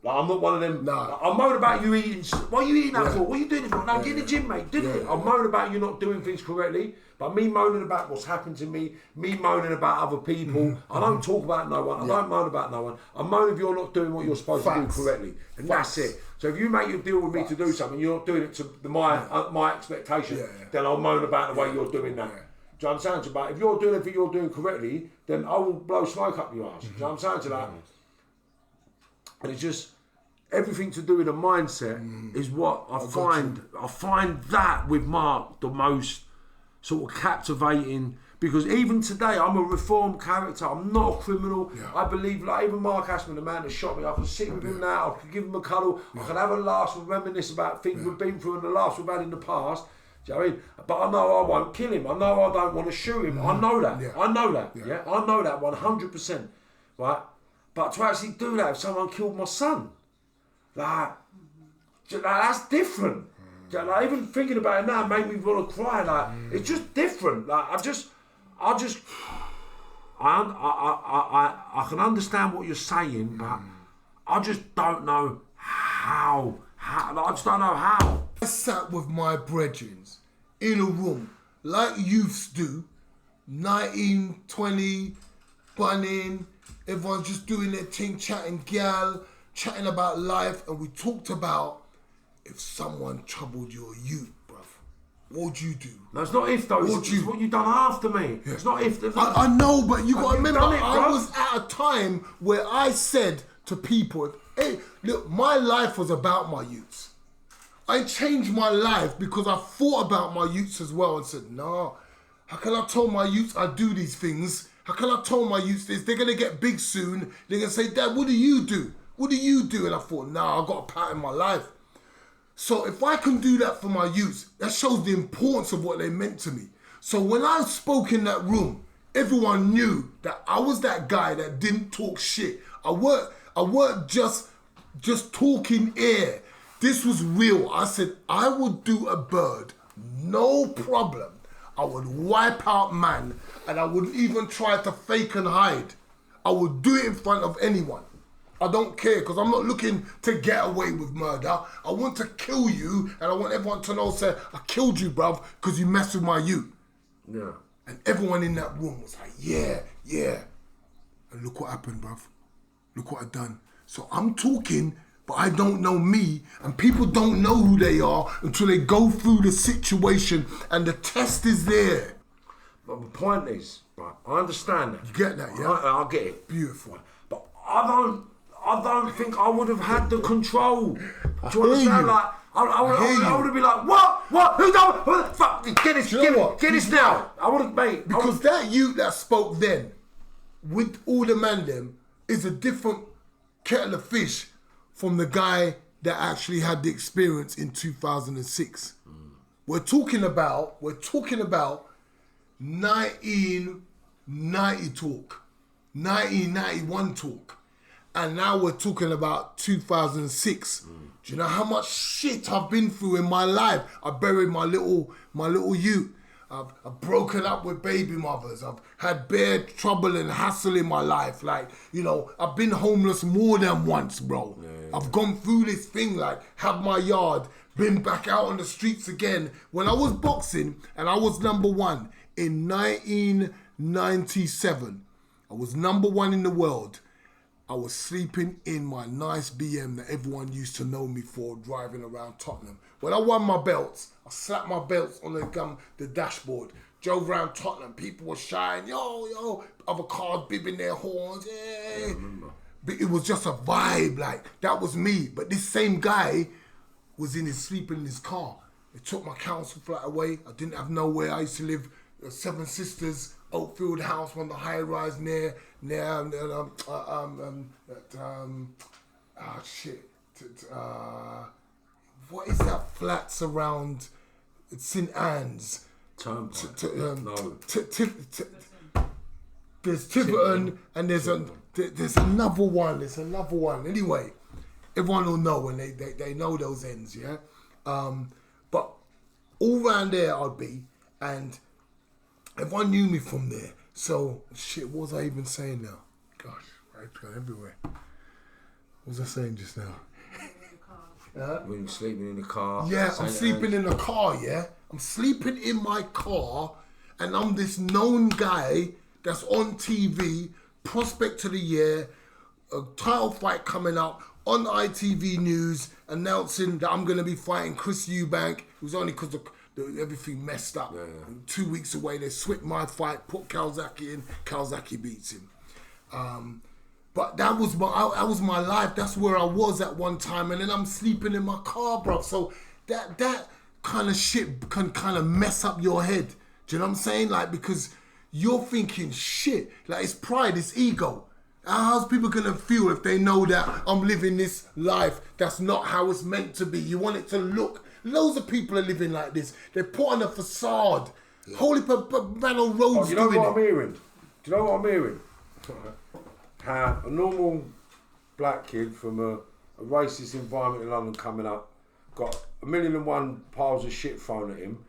Like, I'm not one of them. Like, I moan about you eating. What are you eating that for? What are you doing it for? No, get in the gym, mate. I moan about you not doing things correctly. But me moaning about what's happened to me moaning about other people. I don't talk about no one. I don't moan about no one. I moan if you're not doing what you're supposed to do correctly. And that's it. So if you make your deal with me to do something, you're not doing it to my expectation, then I'll moan about the way you're doing that. Do you know what I'm saying to you? But if you're doing everything you're doing correctly, then I will blow smoke up your ass. Do you know what I'm saying to that? And it's just everything to do with a mindset is what I find. I find that with Mark the most sort of captivating, because even today I'm a reformed character. I'm not a criminal. I believe, like, even Mark Ashman, the man that shot me, I could sit with him now. I could give him a cuddle. I could have a laugh and reminisce about things we've been through and the laughs we've had in the past. Do you know what I mean? But I know I won't kill him. I know I don't want to shoot him. I know that. I know that. I know that 100%. Right? But to actually do that if someone killed my son, like that's different. Like, even thinking about it now made me want to cry. Like, it's just different. Like, I I can understand what you're saying, but I just don't know how. I just don't know how. I sat with my brethren in a room like youths do, 19, 20, bunning, everyone's just doing their thing, chatting gal, chatting about life, and we talked about if someone troubled your youth, bruv, what would you do? No, it's not if though, it's what you done after me. Yeah. It's not if. I know, but you got to remember, I was at a time where I said to people, hey, look, my life was about my youths. I changed my life because I thought about my youths as well and said, nah, how can I tell my youths I do these things? How can I tell my youths this? They're going to get big soon. They're going to say, Dad, what do you do? What do you do? And I thought, nah, I've got a pattern in my life. So if I can do that for my youths, that shows the importance of what they meant to me. So when I spoke in that room, everyone knew that I was that guy that didn't talk shit. I weren't just talking air. This was real. I said, I would do a bird, no problem. I would wipe out man, and I wouldn't even try to fake and hide. I would do it in front of anyone. I don't care, because I'm not looking to get away with murder. I want to kill you, and I want everyone to know, say, I killed you, bruv, because you messed with my youth. Yeah. And everyone in that room was like, yeah. And look what happened, bruv. Look what I done. So I'm talking, but I don't know me, and people don't know who they are until they go through the situation, and the test is there. But the point is, right, I understand that. You get that, yeah? I get it. Beautiful. But I don't think I would have had the control. Do you understand? Like, I would have been like, what? Who's that? Fuck, get this now. I would have, mate. Because that youth that spoke then, with all the man them, is a different kettle of fish from the guy that actually had the experience in 2006. We're talking about 1990 talk, 1991 talk, and now we're talking about 2006. Do you know how much shit I've been through in my life? I buried my little youth. I've broken up with baby mothers. I've had bare trouble and hassle in my life. Like, you know, I've been homeless more than once, bro. Yeah. I've gone through this thing, like, had my yard, been back out on the streets again. When I was boxing, and I was number one in 1997, I was number one in the world. I was sleeping in my nice BM that everyone used to know me for, driving around Tottenham. When I won my belts, I slapped my belts on the dashboard, drove around Tottenham. People were shouting, yo, other cars bibbing their horns, yeah. But it was just a vibe, like, that was me. But this same guy was sleeping in his car. They took my council flat away. I didn't have nowhere. I used to live Seven Sisters, Oakfield House, one of the high rise near what is that flats around St Anne's? There's Tiverton, and there's another one. There's another one. Anyway, everyone will know when they know those ends, yeah. But all around there I'd be, and everyone knew me from there. So, shit, what was I even saying now? Gosh, I've gone everywhere. What was I saying just now? When you're sleeping in the car. Yeah, I'm sleeping in the car, yeah? I'm sleeping in my car, and I'm this known guy that's on TV, prospect of the year, a title fight coming up, on ITV News, announcing that I'm going to be fighting Chris Eubank. It was only because everything messed up. Yeah. And 2 weeks away, they switched my fight, put Kawasaki in. Kawasaki beats him. But that was my life. That's where I was at one time. And then I'm sleeping in my car, bro. So that kind of shit can kind of mess up your head. Do you know what I'm saying? Like, because you're thinking, shit, like, it's pride, it's ego. How's people gonna feel if they know that I'm living this life that's not how it's meant to be? You want it to look. Loads of people are living like this. They put on a facade. Yeah. Holy man on roads do you know doing what it. I'm hearing? Do you know what I'm hearing? How a normal black kid from a racist environment in London coming up, got 1,000,001 piles of shit thrown at him,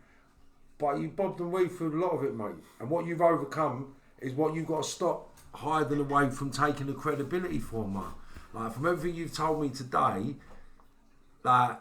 but you bobbed and weaved through a lot of it, mate. And what you've overcome is what you've got to stop hiding away from taking the credibility from, man. Like, from everything you've told me today, like,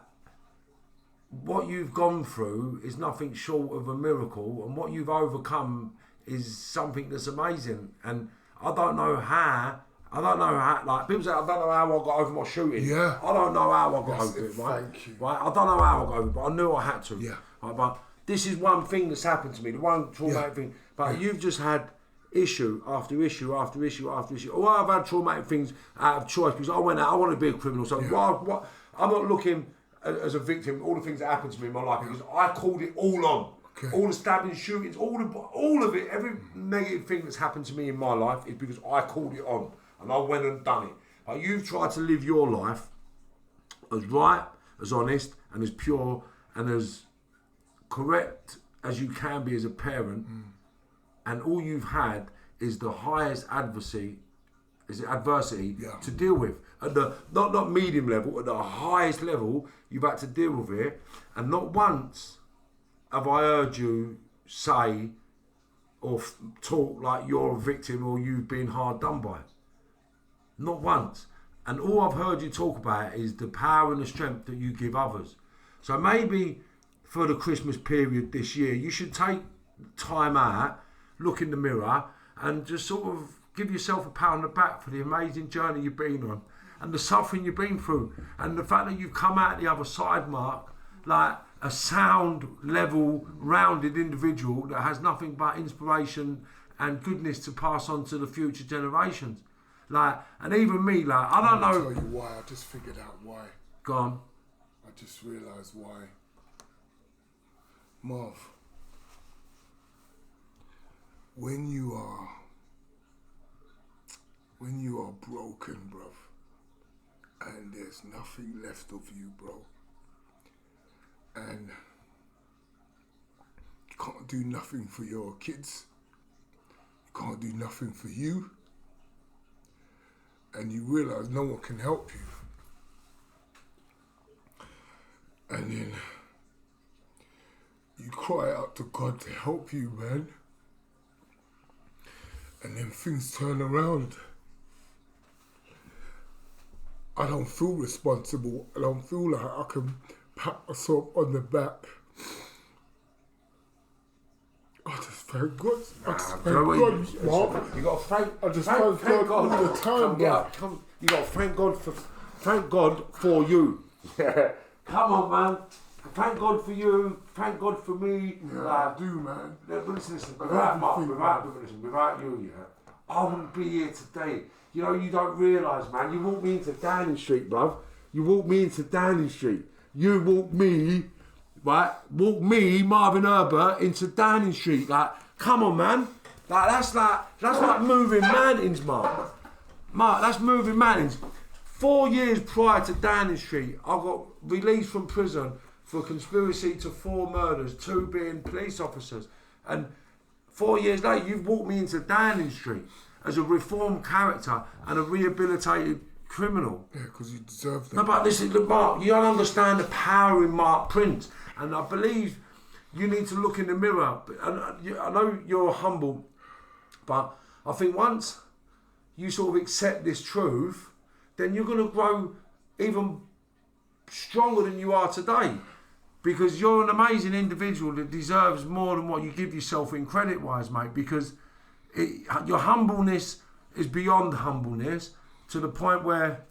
what you've gone through is nothing short of a miracle, and what you've overcome is something that's amazing. And I don't know how, like, people say, I don't know how I got over my shooting. Yeah. I don't know how I got over it, right? Thank you. Right? I don't know how I got over it, but I knew I had to. Yeah. Right? But this is one thing that's happened to me, the one traumatic thing. But you've just had issue after issue after issue after issue. Oh, I've had traumatic things out of choice because I went out, I want to be a criminal. So what? I'm not looking as a victim, all the things that happened to me in my life, because I called it all on. Okay. All the stabbings, shootings, all of it, every negative thing that's happened to me in my life is because I called it on and I went and done it. Like, you've tried to live your life as right, as honest, and as pure and as correct as you can be as a parent, and all you've had is the highest adversity to deal with. At the not medium level, at the highest level, you've had to deal with it. And not once have I heard you say or talk like you're a victim or you've been hard done by. Not once. And all I've heard you talk about is the power and the strength that you give others. So maybe for the Christmas period this year, you should take time out, look in the mirror, and just sort of give yourself a pat on the back for the amazing journey you've been on and the suffering you've been through, and the fact that you've come out the other side, Mark, like a sound, level, rounded individual that has nothing but inspiration and goodness to pass on to the future generations. Like, and even me, like, I don't know. I'll tell you why. I just figured out why. Go on. I just realised why. Marv, when you are broken, bruv, and there's nothing left of you, bro, and you can't do nothing for your kids, you can't do nothing for you, and you realise no one can help you, and then you cry out to God to help you, man, and then things turn around. I don't feel responsible. I don't feel like I can pat myself on the back. I just thank God. I just thank God, Mark. You got to thank. I just thank God all the time, bro. You got to thank God for you. Yeah. Come on, man. Thank God for you. Thank God for me. Yeah, I do, man. Listen. Without you, yeah, I wouldn't be here today. You know, you don't realise, man. You walk me into Downing Street, bruv. You walk me into Downing Street. You walk me, right? Walk me, Marvin Herbert, into Downing Street. Like, come on, man. That's like moving mountains, Mark. Mark, that's moving mountains. 4 years prior to Downing Street, I got released from prison for conspiracy to 4 murders, 2 being police officers. And 4 years later, you've walked me into Downing Street as a reformed character and a rehabilitated criminal. Yeah, because you deserve that. No, but listen, look, Mark, you don't understand the power in Mark Prince. And I believe you need to look in the mirror. And I know you're humble, but I think once you sort of accept this truth, then you're going to grow even stronger than you are today. Because you're an amazing individual that deserves more than what you give yourself in credit-wise, mate. Because your humbleness is beyond humbleness to the point where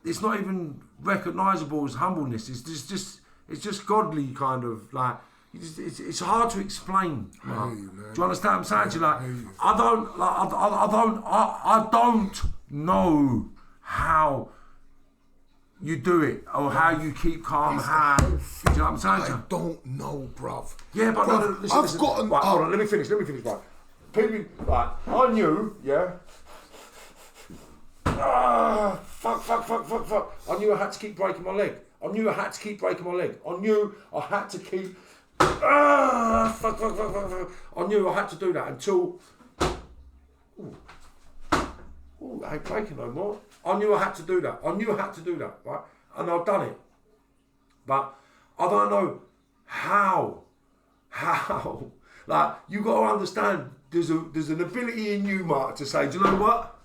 it's not even recognisable as humbleness. It's just godly kind of like. It's hard to explain. Like, do you understand what I'm saying? To you? Like, I don't know how you do it or how you keep calm. How? Do you know what I'm saying? I don't know, bruv. Yeah, but bruv, listen. Right, hold on, let me finish. Right, people, right, I knew, yeah. Fuck. I knew I had to keep breaking my leg. I knew I had to keep. Fuck. I knew I had to do that until. Ooh, I ain't breaking no more. I knew I had to do that. Right? And I've done it. But I don't know how. Like, you got to understand, there's an ability in you, Mark, to say, do you know what?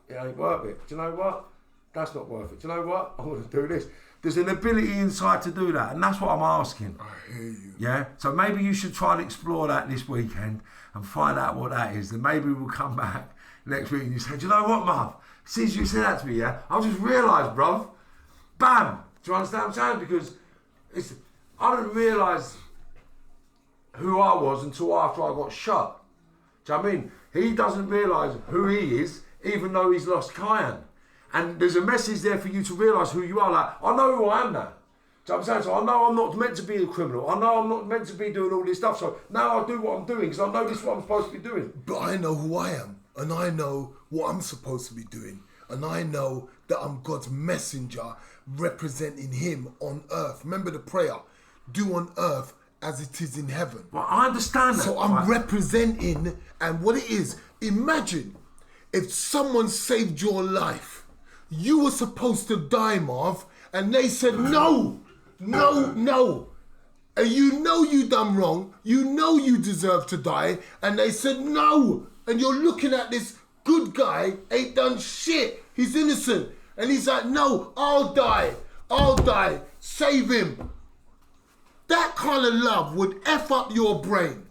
It ain't worth it. Do you know what? That's not worth it. Do you know what? I'm going to do this. There's an ability inside to do that, and that's what I'm asking. I hear you. Yeah? So maybe you should try and explore that this weekend and find out what that is. Then maybe we'll come back next week and you say, do you know what, Marv? Since you said that to me, yeah, I just realised, bruv. Bam! Do you understand what I'm saying? Because I didn't realise who I was until after I got shot. Do you know what I mean? He doesn't realise who he is, even though he's lost Kiyan. And there's a message there for you to realise who you are. Like, I know who I am now. Do you know what I'm saying? So I know I'm not meant to be a criminal. I know I'm not meant to be doing all this stuff. So now I do what I'm doing because I know this is what I'm supposed to be doing. But I know who I am. And I know what I'm supposed to be doing. And I know that I'm God's messenger representing him on earth. Remember the prayer, do on earth as it is in heaven. Well, I understand that. So I'm representing, and what it is, imagine if someone saved your life. You were supposed to die, Marv, and they said, no. And you know you done wrong. You know you deserve to die. And they said, no. And you're looking at this good guy, ain't done shit. He's innocent. And he's like, no, I'll die. Save him. That kind of love would F up your brain.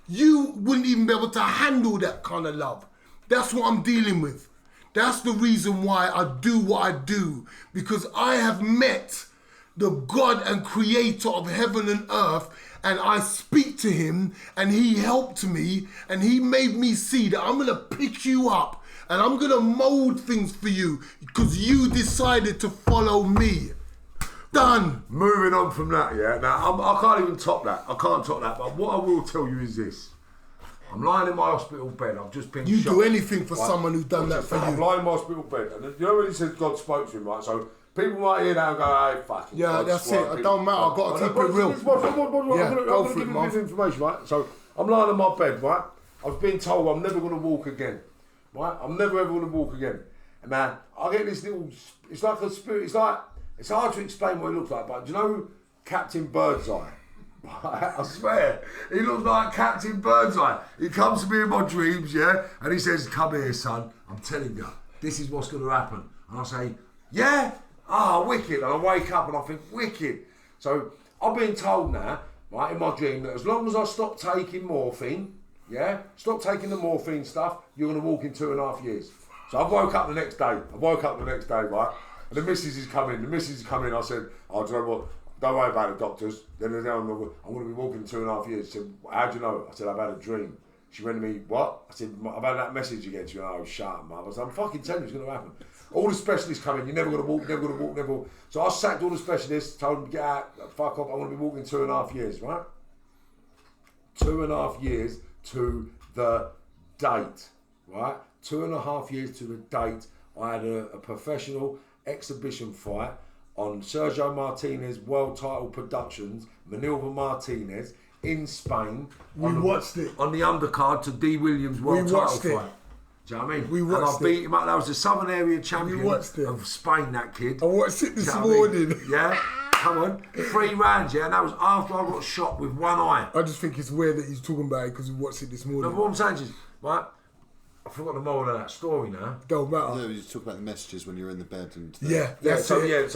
You wouldn't even be able to handle that kind of love. That's what I'm dealing with. That's the reason why I do what I do. Because I have met the God and creator of heaven and earth, and I speak to him, and he helped me, and he made me see that I'm going to pick you up, and I'm going to mold things for you, because you decided to follow me. Done. Moving on from that, yeah. Now, I can't even top that. I can't top that. But what I will tell you is this. I'm lying in my hospital bed. I've just been shot. You do anything for someone who's done that for you. I'm lying in my hospital bed. And you know when he says God spoke to him, right? So people might hear that and go, hey, fuck it. Yeah, God that's it. It don't matter. I've got to keep it real. I'm going to give you this information, right? So I'm lying in my bed, right? I was being told I'm never going to walk again, right? I'm never ever going to walk again. And man, I get this little, it's like a spirit, it's hard to explain what it looks like, but do you know Captain Birdseye? I swear, he looks like Captain Birdseye. He comes to me in my dreams, yeah, and he says, come here, son, I'm telling you, this is what's going to happen. And I say, yeah? Wicked. And I wake up and I think, wicked. So I've been told now, right, in my dream, that as long as I stop taking morphine, yeah, stop taking the morphine stuff, you're going to walk in 2.5 years. So I woke up the next day, right, and the missus is coming. I said, oh, do you know what? Don't worry about the doctors. I'm going to be walking 2.5 years. She said, how do you know? I said, I've had a dream. She went to me, what? I said, I've had that message again. She went, oh, shut up, Mum. I said, I'm fucking telling you it's going to happen. All the specialists come in, you're never going to walk, never going to walk, never walk. So I sacked all the specialists, told them, get out, fuck off, I'm going to be walking 2.5 years, right? 2.5 years to the date, right? 2.5 years to the date, I had a professional exhibition fight on Sergio Martinez World Title Productions, Manilva Martinez, in Spain. We watched it. On the undercard to D. Williams World Title fight. Do you know what I mean? We watched it. And I beat him up. That was the Southern Area champion of Spain, that kid. I watched it this morning. Yeah? Come on. 3 rounds, yeah? And that was after I got shot with one eye. I just think it's weird that he's talking about it because we watched it this morning. No, what I'm saying is, right? I forgot the moral of that story now. Don't matter. No, you talk about the messages when you're in the bed and So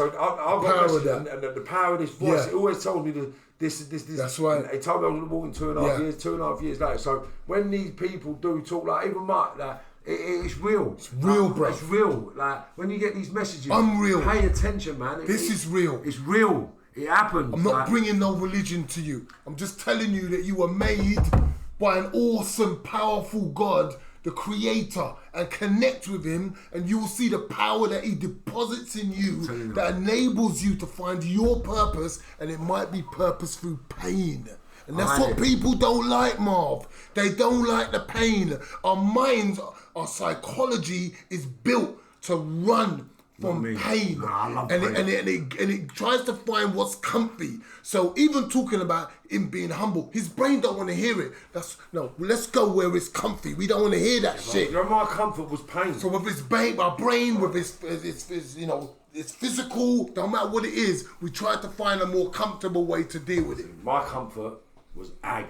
I've got messages and the power of this voice. It always told me this. That's right. It told me I was walking 2.5 years. 2.5 years later. So when these people do talk, like even Mark, like it's real. It's real, bro. It's real. Like when you get these messages, unreal. Pay attention, man. This is real. It's real. It happened. I'm not bringing no religion to you. I'm just telling you that you were made by an awesome, powerful God, the creator, and connect with him, and you will see the power that he deposits in you that enables you to find your purpose, and it might be purpose through pain. And that's what people don't like, Marv. They don't like the pain. Our minds, our psychology is built to run from pain. And it tries to find what's comfy. So even talking about him being humble, his brain don't want to hear it. Let's go where it's comfy. We don't want to hear that shit. You know, my comfort was pain. So with his brain, with his you know, it's physical, don't matter what it is, we try to find a more comfortable way to deal with it. My comfort was ag.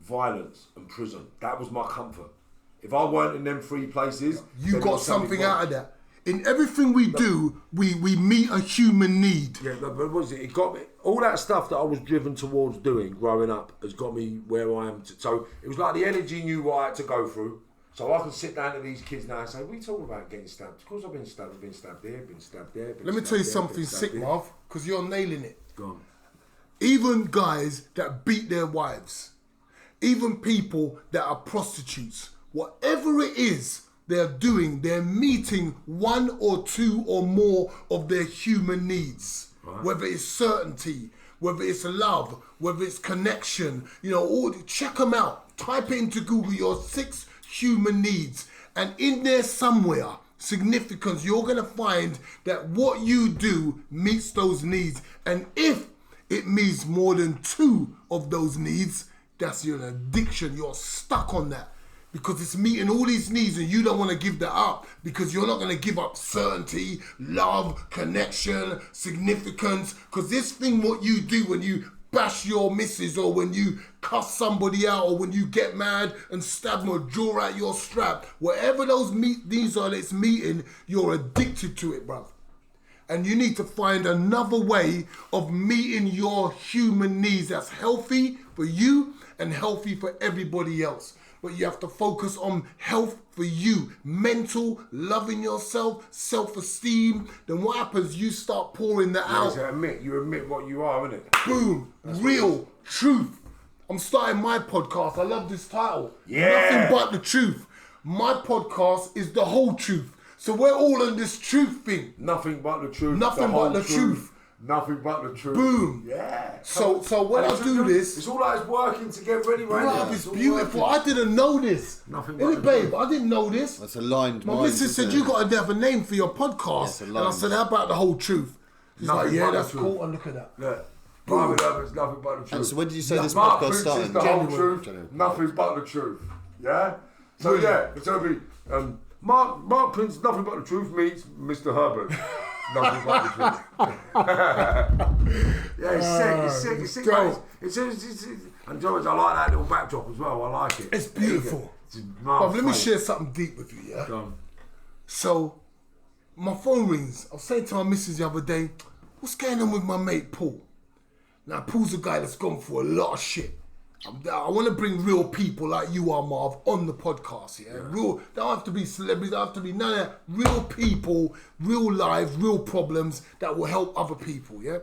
violence and prison. That was my comfort. If I weren't in them three places... You got something out of that. In everything we do, we meet a human need. Yeah, but what was it? It got me... All that stuff that I was driven towards doing growing up has got me where I am. So it was like the energy knew what I had to go through. So I can sit down to these kids now and say, we talk about getting stabbed. Of course I've been stabbed there, been stabbed there. Let me tell you something sick, Marv, because you're nailing it. Go on. Even guys that beat their wives, even people that are prostitutes, whatever it is they're doing, they're meeting one or two or more of their human needs. Right. Whether it's certainty, whether it's love, whether it's connection, check them out. Type it into Google, your 6 human needs. And in there somewhere, significance, you're going to find that what you do meets those needs. And if it meets more than 2 of those needs, that's your addiction. You're stuck on that. Because it's meeting all these needs and you don't want to give that up because you're not going to give up certainty, love, connection, significance. Because this thing, what you do when you bash your missus or when you cuss somebody out or when you get mad and stab them or draw out your strap, whatever those needs are that's meeting, you're addicted to it, bruv. And you need to find another way of meeting your human needs that's healthy for you and healthy for everybody else. But you have to focus on health for you, mental, loving yourself, self-esteem. Then what happens? You start pouring that out. You admit what you are, innit? Boom. That's real truth. I'm starting my podcast. I love this title. Yeah. Nothing but the truth. My podcast is the whole truth. So we're all in this truth thing. Nothing but the truth. Nothing but the truth. Nothing but the truth. Boom. Yeah. So when I do this... It's all like it's working together anyway. Bruv, it's beautiful. I didn't know this. Nothing but the babe, truth. I didn't know this. That's aligned. My missus said, you got to have a name for your podcast. And I said, how about the whole truth? She's like, yeah, that's cool. And look at that. Look. Marvin Herbert's nothing but the truth. And so when did you say this Mark podcast Prince started? is the whole truth. Nothing but the truth. Yeah? So yeah, it's going to be... Mark Prince, nothing but the truth meets Mr. Herbert. Nothing but the truth. Yeah, it's sick. It's and George, I like that little backdrop as well. I like it. It's beautiful. But let me share something deep with you, yeah? So, my phone rings. I was saying to my missus the other day, what's going on with my mate Paul? Now, Paul's a guy that's gone through a lot of shit. I want to bring real people like you are, Marv, on the podcast, yeah? Real, don't have to be celebrities, don't have to be none of that. Real people, real lives, real problems that will help other people, yeah?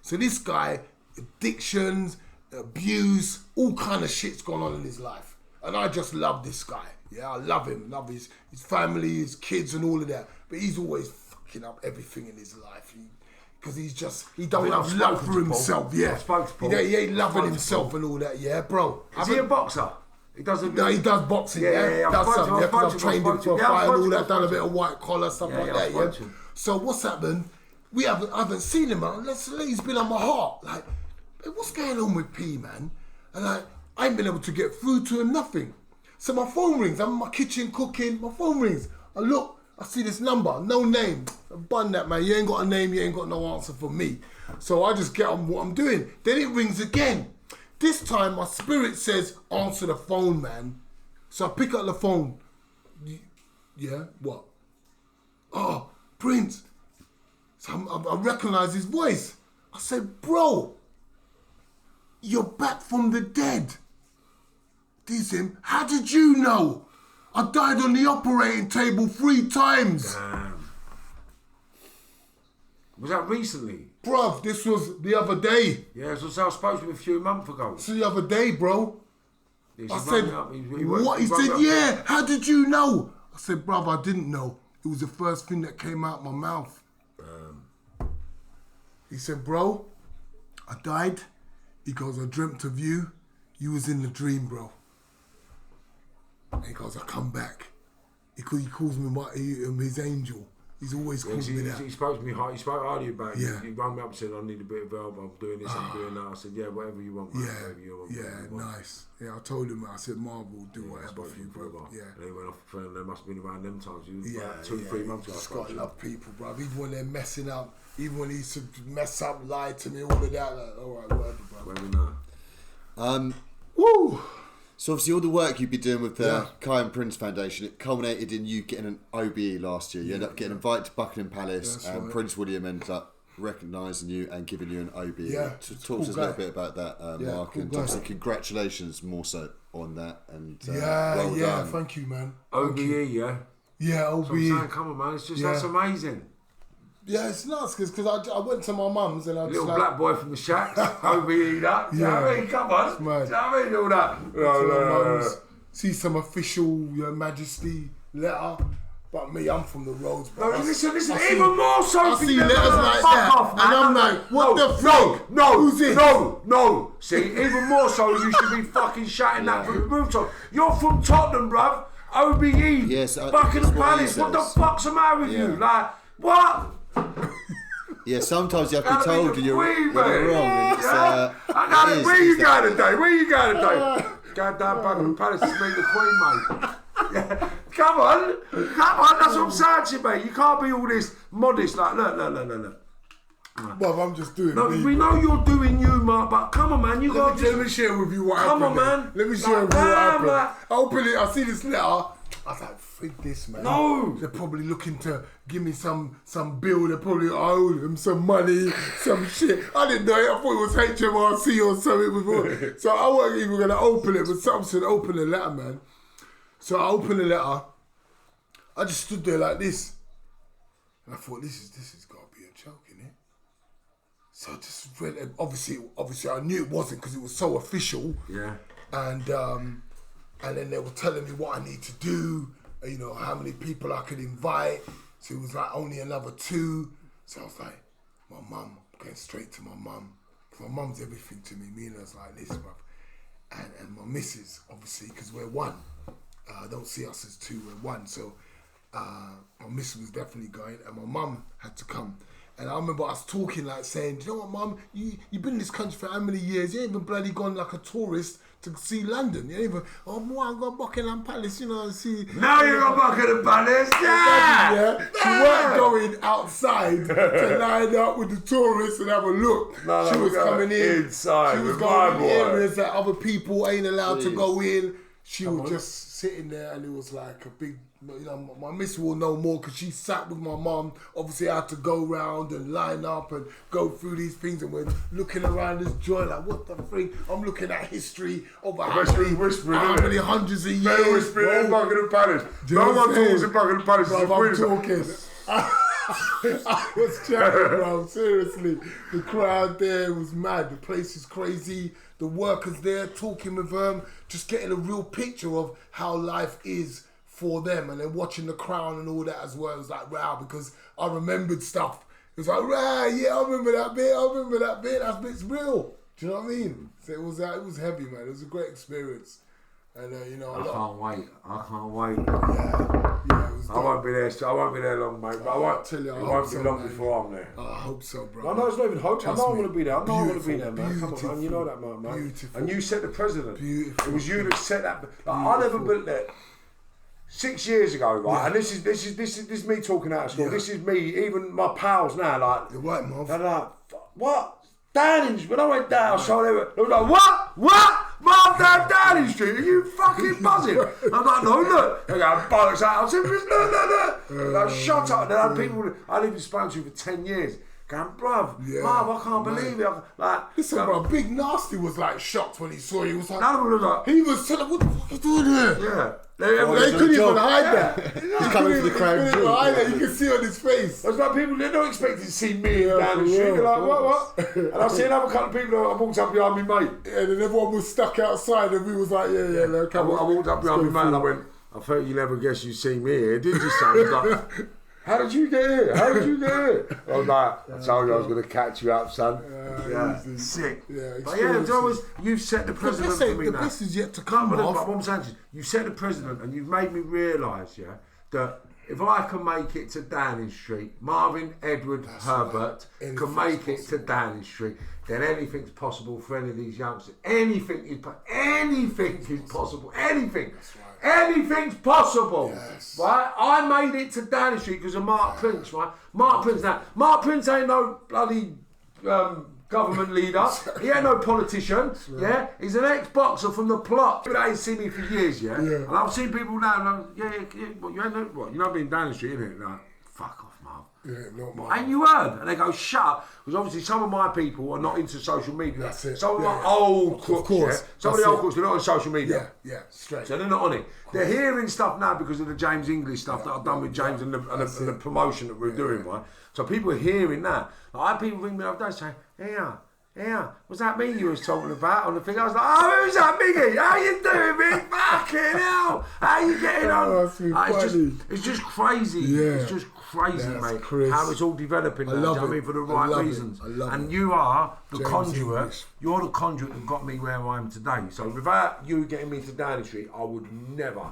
So this guy, addictions, abuse, all kind of shit's going on in his life. And I just love this guy, yeah? I love him, love his family, his kids and all of that. But he's always fucking up everything in his life. Because he don't have love for himself, yeah. He ain't loving himself and all that, yeah, bro. Is he a boxer? He doesn't. No, he does boxing, yeah. Does something, yeah, because I've trained him for a fight and all that, done a bit of white collar, stuff like that, yeah. So what's happened? I haven't seen him, man. He's been on my heart. Like, what's going on with P, man? And I ain't been able to get through to him, nothing. So my phone rings. I'm in my kitchen cooking. My phone rings. I look. I see this number, no name. Bun that, man. You ain't got a name, you ain't got no answer for me. So I just get on what I'm doing. Then it rings again. This time my spirit says, answer the phone, man. So I pick up the phone. Yeah, what? Oh, Prince. So I recognize his voice. I said, bro, you're back from the dead. This him. How did you know? I died on the operating table 3 times. Damn. Was that recently? Bruv, this was the other day. Yeah, so I spoke to him a few months ago. It's the other day, bro. Yeah, I said, what? He said, yeah, how did you know? I said, bruv, I didn't know. It was the first thing that came out my mouth. He said, bro, I died because I dreamt of you. You was in the dream, bro. And he goes, I come back. He calls me his angel. He's always called me that. He spoke to me hard. He spoke highly about it. Yeah. He rang me up and said, I need a bit of help. I'm doing this, I'm doing that. I said, yeah, whatever you want, man. Whatever you want. Yeah, nice. Yeah, I told him, I said, Marv will do whatever for you, bro. Yeah. And he went off the phone. They must have been around them times. Like 2-3 months ago. Just gotta love people, bro. Even when they're messing up, even when he used to mess up, lie to me, all of that. Like, all right, whatever, bro. Whatever now. Woo! So obviously all the work you've been doing with the Kiyan Prince Foundation, it culminated in you getting an OBE last year. You ended up getting invited to Buckingham Palace, and Prince William ended up recognising you and giving you an OBE. Yeah, Talk to us a little bit about that, Mark, cool and guy. obviously congratulations more so on that. And well done. Thank you, man. OBE, yeah. Yeah, OBE. So I'm saying, come on, man, it's just that's amazing. Yeah, it's nuts because I went to my mum's and I was Little like, black boy from the shacks, OBE that. Do you know what I mean? Come on. It's mad. Do you know what I mean? All that. No. See some official Your Majesty letter. But me, I'm from the roads. No, listen, I see- even more so. I see letters like that, Fuck off, man. and I'm like, what the fuck? No, Who's this? No. See, even more so, you should be fucking shouting that from the rooftop. You're from Tottenham, bruv. OBE. Yes, Buckingham that's what he Palace. What the says. fuck's the matter with you? Like, what? Yeah, sometimes you have to be told you're wrong. And it's, Where you going today? Going down Buckingham Palace to meet the Queen, mate. Yeah. Come on, that's what I'm saying to you, mate. You can't be all this modest, like, look. Well, I'm just doing No, me. we know you're doing you, Mark, but come on, man, you got Let me share with you what Come happened. on, man. Let me share with you what happened. I open it, I see this letter. I was like, frig this, man. No. They're probably looking to give me some bill. They probably owe them some money, some shit. I didn't know it. I thought it was HMRC or something before. So I wasn't even going to open it, but someone said, open the letter, man. So I opened the letter. I just stood there like this. And I thought, this has got to be a joke, innit? So I just read it. Obviously I knew it wasn't because it was so official. Yeah. And then they were telling me what I need to do, you know, how many people I could invite. So it was like only another 2. So I was like, my mum, going straight to my mum. My mum's everything to me. Me and her's like this, bruv. And my missus, obviously, because we're one. Don't see us as 2, we're 1. So my missus was definitely going, and my mum had to come. And I remember us talking, like saying, do you know what, mum? You've been in this country for how many years? You ain't even bloody gone like a tourist to see London. You ain't even, I got Buckingham Palace, you know, and see. Now you got Buckingham Palace, Yeah. She weren't going outside to line up with the tourists and have a look. No, she was coming in. Inside. She was with going my in boy. areas that other people ain't allowed to Please. go in. She was just sitting there, and it was like a big, you know, my miss will know more because she sat with my mum. Obviously, I had to go round and line up and go through these things, and we're looking around this joint like, what the freak? I'm looking at history over how many hundreds of years. They're whispering in Buckingham Palace. No one talks in Buckingham Palace. Bro, I'm talking. I was chatting, bro. Seriously, the crowd there was mad. The place is crazy. The workers there talking with them, just getting a real picture of how life is for them, and then watching The Crown and all that as well. It was like, wow, because I remembered stuff. It was like, wow, yeah, I remember that bit. That bit's real. Do you know what I mean? So it was heavy, man. It was a great experience, and you know, I can't wait. Yeah, it was I won't be there long, mate. But I won't tell you, I it hope won't be so, long man. before I'm there. I hope so, bro. I know it's not even hope. I Trust know I'm me. going to be there. I know I'm going to be Beautiful, there, man. Come on, man. You know that, man. Beautiful. And you set the president. Beautiful. It was you that set that. Like, I never built that. 6 years ago, right? Yeah. And this is me talking out of school. Yeah. This is me. Even my pals now, like You're right, Marv. they're like, what? Downing Street. When I went down, I saw they were like, what? Marv down Downing Street? Are you fucking buzzing? I'm like, no, look. They go, bollocks out. I said, look. And I shot up. And then I had people I lived in Spain for 10 years. Going, bruv, Yeah, Marv, I can't believe it. Like, Listen, bro, Big Nasty was like shocked when he saw you. He was like, none of them was like, he was telling, what the fuck you doing here? yeah. They couldn't even hide that. He's coming for the crown He couldn't even jewel. hide that. You can see on his face. It's like people, they're not expecting to see me down the for street. real, They're like, of what? course. And I see another couple of people that walked up behind me, mate. And then everyone was stuck outside, and we was like, yeah, no, I come on. walked up behind me, mate, and I went, I thought you never guess you'd see me here, did you, son? He was like, how did you get here? I was like, I told you I was going to catch you up, son. Easy. Sick. Yeah, But yeah, you know, you've set the The president best, for me the now. best is yet to come, But Marv. what I'm saying is, you set the president and you've made me realise, yeah, that if I can make it to Downing Street, Marvin Edward Herbert right. can make it to Downing Street, then anything's possible for any of these youngsters. Anything is possible. Anything. Anything's possible. Yes. Right? I made it to Downing Street because of Mark Prince, right? Mark Prince ain't no bloody government leader. He ain't no politician. Yeah, he's an ex-boxer from the plot. People that ain't seen me for years. Yeah, and I've seen people now. What you ain't what you know being down the street, innit? Like, fuck off, Marv. Yeah, not mine. Ain't you heard? And they go, shut up. Because obviously some of my people are not into social media. That's it. Some of my old crooks, of course. some of the old crooks, they're not on social media. Yeah, straight. So they're not on it. They're hearing stuff now because of the James English stuff that I've done with James and the promotion that we're doing, right? So people are hearing that. Like, I had people ring me the other day saying, yeah, was that me you was talking about on the thing? I was like, oh, who's that, Miggy? How you doing, Mick? Fucking hell. How you getting on? It's just crazy. Yeah. It's just crazy, mate, Chris. How it's all developing now, I mean, for the right reasons. And you are the conduit. English. You're the conduit that got me where I am today. So without you getting me to Downing Street, I would never,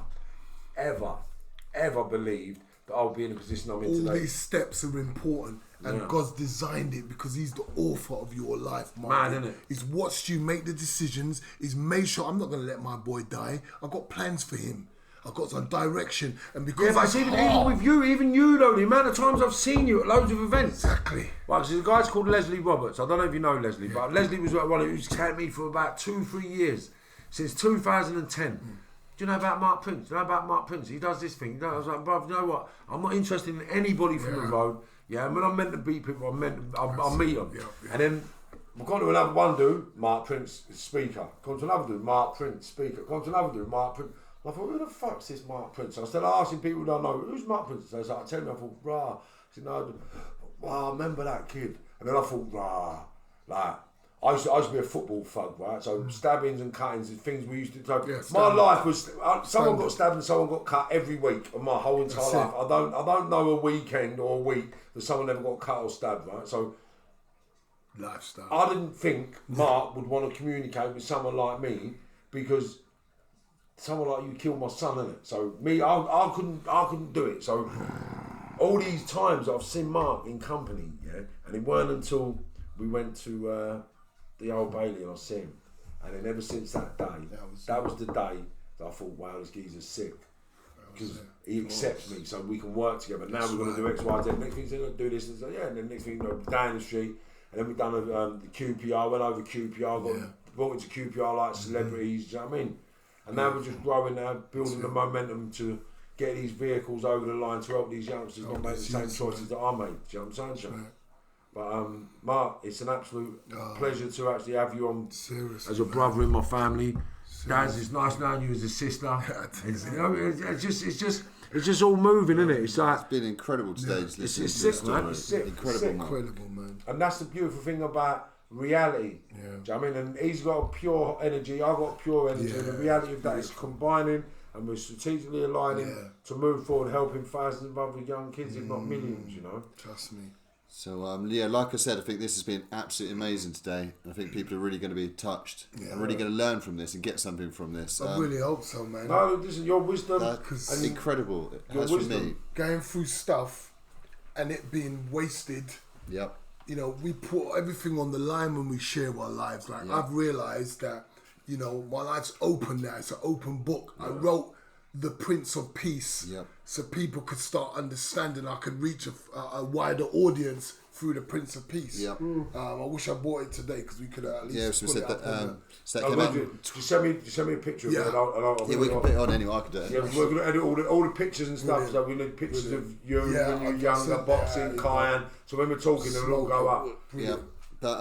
ever believed that I'll be in the position I'm in today. All these steps are important. And God's designed it because He's the author of your life, man. Isn't it? He's watched you make the decisions. He's made sure I'm not going to let my boy die. I've got plans for him. I've got some direction. And because but even with you, even you though, the amount of times I've seen you at loads of events. Exactly. Right, because the guy's called Leslie Roberts. I don't know if you know Leslie, but Leslie was one who's carried me for about 2-3 years, since 2010. Do you know about Mark Prince? Do you know about Mark Prince? He does this thing. I was like, bruv, you know what? I'm not interested in anybody from the road. Yeah, and when I'm meant to beat people, I'll meet them. And then we've gone to another one dude, Mark Prince, speaker. Gone to another dude, Mark Prince, speaker. Gone to another dude, Mark Prince. And I thought, who the fuck's this Mark Prince? I started asking people who don't know, who's Mark Prince? So I started telling me, I thought, rah. I said, no, I remember that kid. And then I thought, rah, like, I used to be a football thug, right? So stabbings and cuttings and things we used to do. My life was someone got stabbed and someone got cut every week of my whole entire life. I don't know a weekend or a week that someone never got cut or stabbed, right? So lifestyle. I didn't think Mark would want to communicate with someone like me because someone like you killed my son, innit? So me, I couldn't do it. So all these times I've seen Mark in company, and it weren't until we went to the Old Bailey and I see him, and then ever since that day, that was the day that I thought, wow, this geezer's sick, because he accepts me, so we can work together. Now we're going to do X, Y, Z. Next thing he's going to do this, and so and then next thing down the street, and then we've done the QPR. Went over QPR, brought into QPR like celebrities. Do you know what I mean? And now we're just growing now, building the momentum to get these vehicles over the line to help these youngsters not make the same choices that I made. Do you know what I'm saying? But Mark, it's an absolute pleasure to actually have you on as a brother in my family. Guys, it's nice knowing you as a sister. It's just all moving, isn't it? It's like it's been incredible today. It's sick, man. It's sick. Incredible, man. And that's the beautiful thing about reality. Do you know what I mean? And he's got a pure energy. I've got pure energy. And the reality of that is combining, and we're strategically aligning to move forward, helping thousands of other young kids, if not millions. You know. Trust me. So, like I said, I think this has been absolutely amazing today. I think people are really going to be touched and really going to learn from this and get something from this. I really hope so, man. No, listen, your wisdom... That's incredible. It has for me. Going through stuff and it being wasted. Yep. You know, we put everything on the line when we share our lives. Like, I've realised that, you know, my life's open now. It's an open book. I wrote The Prince of Peace so people could start understanding. I could reach a wider audience through The Prince of Peace. I wish I bought it today because we could at least put it up. Just send me a picture of it. We can put it on anyway. I could do it. We're going to edit all the pictures and stuff. So we need pictures of you when you're younger, boxing, Kiyan. So when we're talking, they'll all go up. But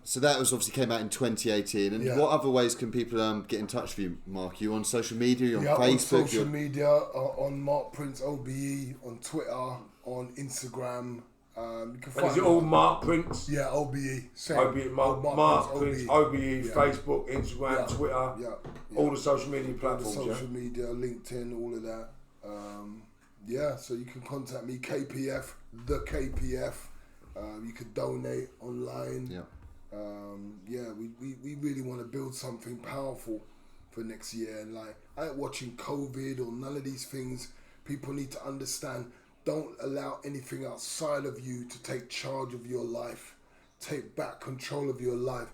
so that was obviously came out in 2018. And what other ways can people get in touch with you, Mark? You on social media? You on Facebook? On social media, on Mark Prince OBE, on Twitter, on Instagram. You can find is it all Mark Prince? Yeah, OBE. Same. OBE, Mark Prince, OBE, Facebook, Instagram, Twitter, all the social media platforms. All the social media, LinkedIn, all of that. So you can contact me, KPF, the KPF. You could donate online. We really want to build something powerful for next year. And like, I ain't watching COVID or none of these things. People need to understand, don't allow anything outside of you to take charge of your life. Take back control of your life.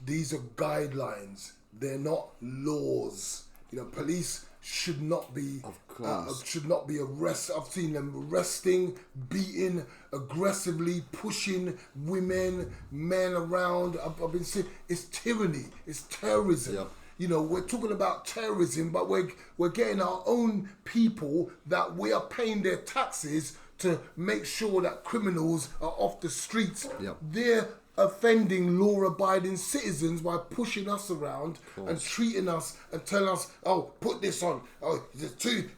These are guidelines. They're not laws. You know, police should not be. Of course. Should not be arrested. I've seen them arresting, beating, aggressively pushing women, men around. I've been seeing it's tyranny. It's terrorism. Yep. You know, we're talking about terrorism, but we're getting our own people that we are paying their taxes to make sure that criminals are off the streets. Yep. They're offending law-abiding citizens by pushing us around and treating us and telling us, oh, put this on. Oh, you're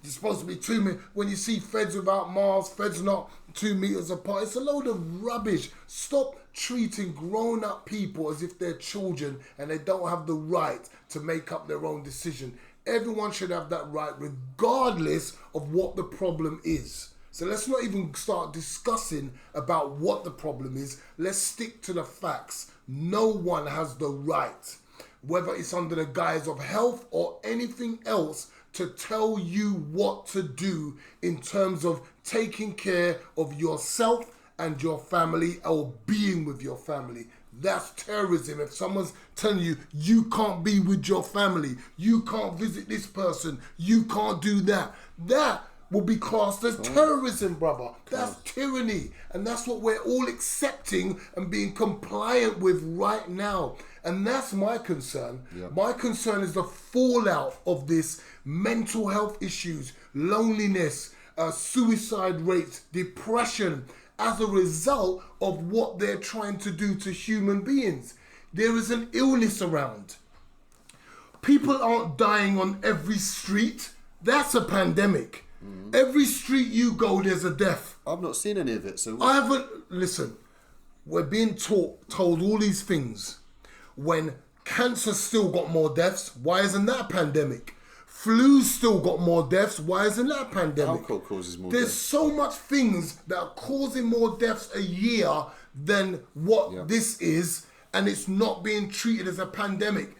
supposed to be 2 meters. When you see feds without masks, feds not 2 meters apart, it's a load of rubbish. Stop treating grown-up people as if they're children and they don't have the right to make up their own decision. Everyone should have that right regardless of what the problem is. So let's not even start discussing about what the problem is. Let's stick to the facts. No one has the right, whether it's under the guise of health or anything else, to tell you what to do in terms of taking care of yourself and your family or being with your family. That's terrorism. If someone's telling you, you can't be with your family, you can't visit this person, you can't do that, that will be classed as terrorism, brother. That's tyranny. And that's what we're all accepting and being compliant with right now. And that's my concern. Yep. My concern is the fallout of this: mental health issues, loneliness, suicide rates, depression, as a result of what they're trying to do to human beings. There is an illness around. People aren't dying on every street. That's a pandemic. Every street you go, there's a death. I've not seen any of it, so... I haven't... Listen, we're being told all these things. When cancer's still got more deaths, why isn't that a pandemic? Flu's still got more deaths, why isn't that a pandemic? Alcohol causes more There's deaths. so much things that are causing more deaths a year than what this is, and it's not being treated as a pandemic.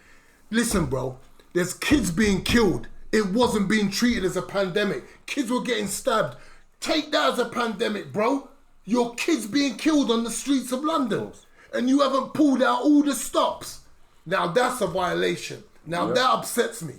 Listen, bro, there's kids being killed. It wasn't being treated as a pandemic. Kids were getting stabbed. Take that as a pandemic, bro. Your kids being killed on the streets of London. And you haven't pulled out all the stops. Now that's a violation. Now that upsets me.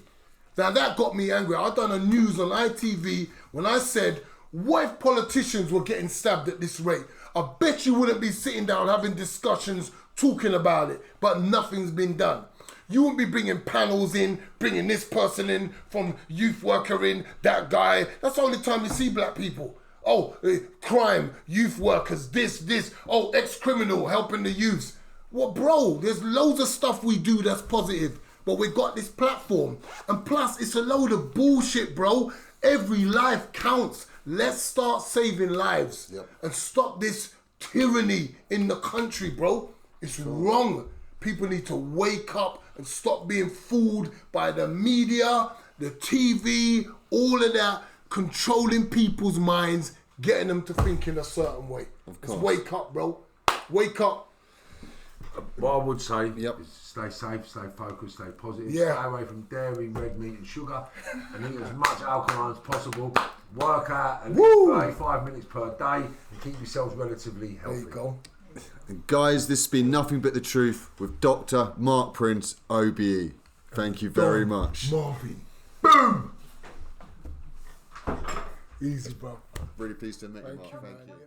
Now that got me angry. I done a news on ITV when I said, what if politicians were getting stabbed at this rate? I bet you wouldn't be sitting down having discussions, talking about it, but nothing's been done. You won't be bringing panels in, bringing this person in, from youth worker in, that guy. That's the only time you see black people. Oh, crime, youth workers, this. Oh, ex-criminal helping the youths. Well, bro, there's loads of stuff we do that's positive, but we got this platform. And plus, it's a load of bullshit, bro. Every life counts. Let's start saving lives and stop this tyranny in the country, bro. It's wrong. People need to wake up and stop being fooled by the media, the TV, all of that, controlling people's minds, getting them to think in a certain way. Just wake up, bro. Wake up. What I would say is stay safe, stay focused, stay positive, stay away from dairy, red meat and sugar, and eat as much alcohol as possible. Work out at least 35 minutes per day and keep yourselves relatively healthy. There you go. And guys, this has been Nothing But The Truth with Dr. Mark Prince, OBE. Thank you very much. Marvin. Boom! Easy, bro. Really pleased to meet you, Mark. Thank you, Thank man. you.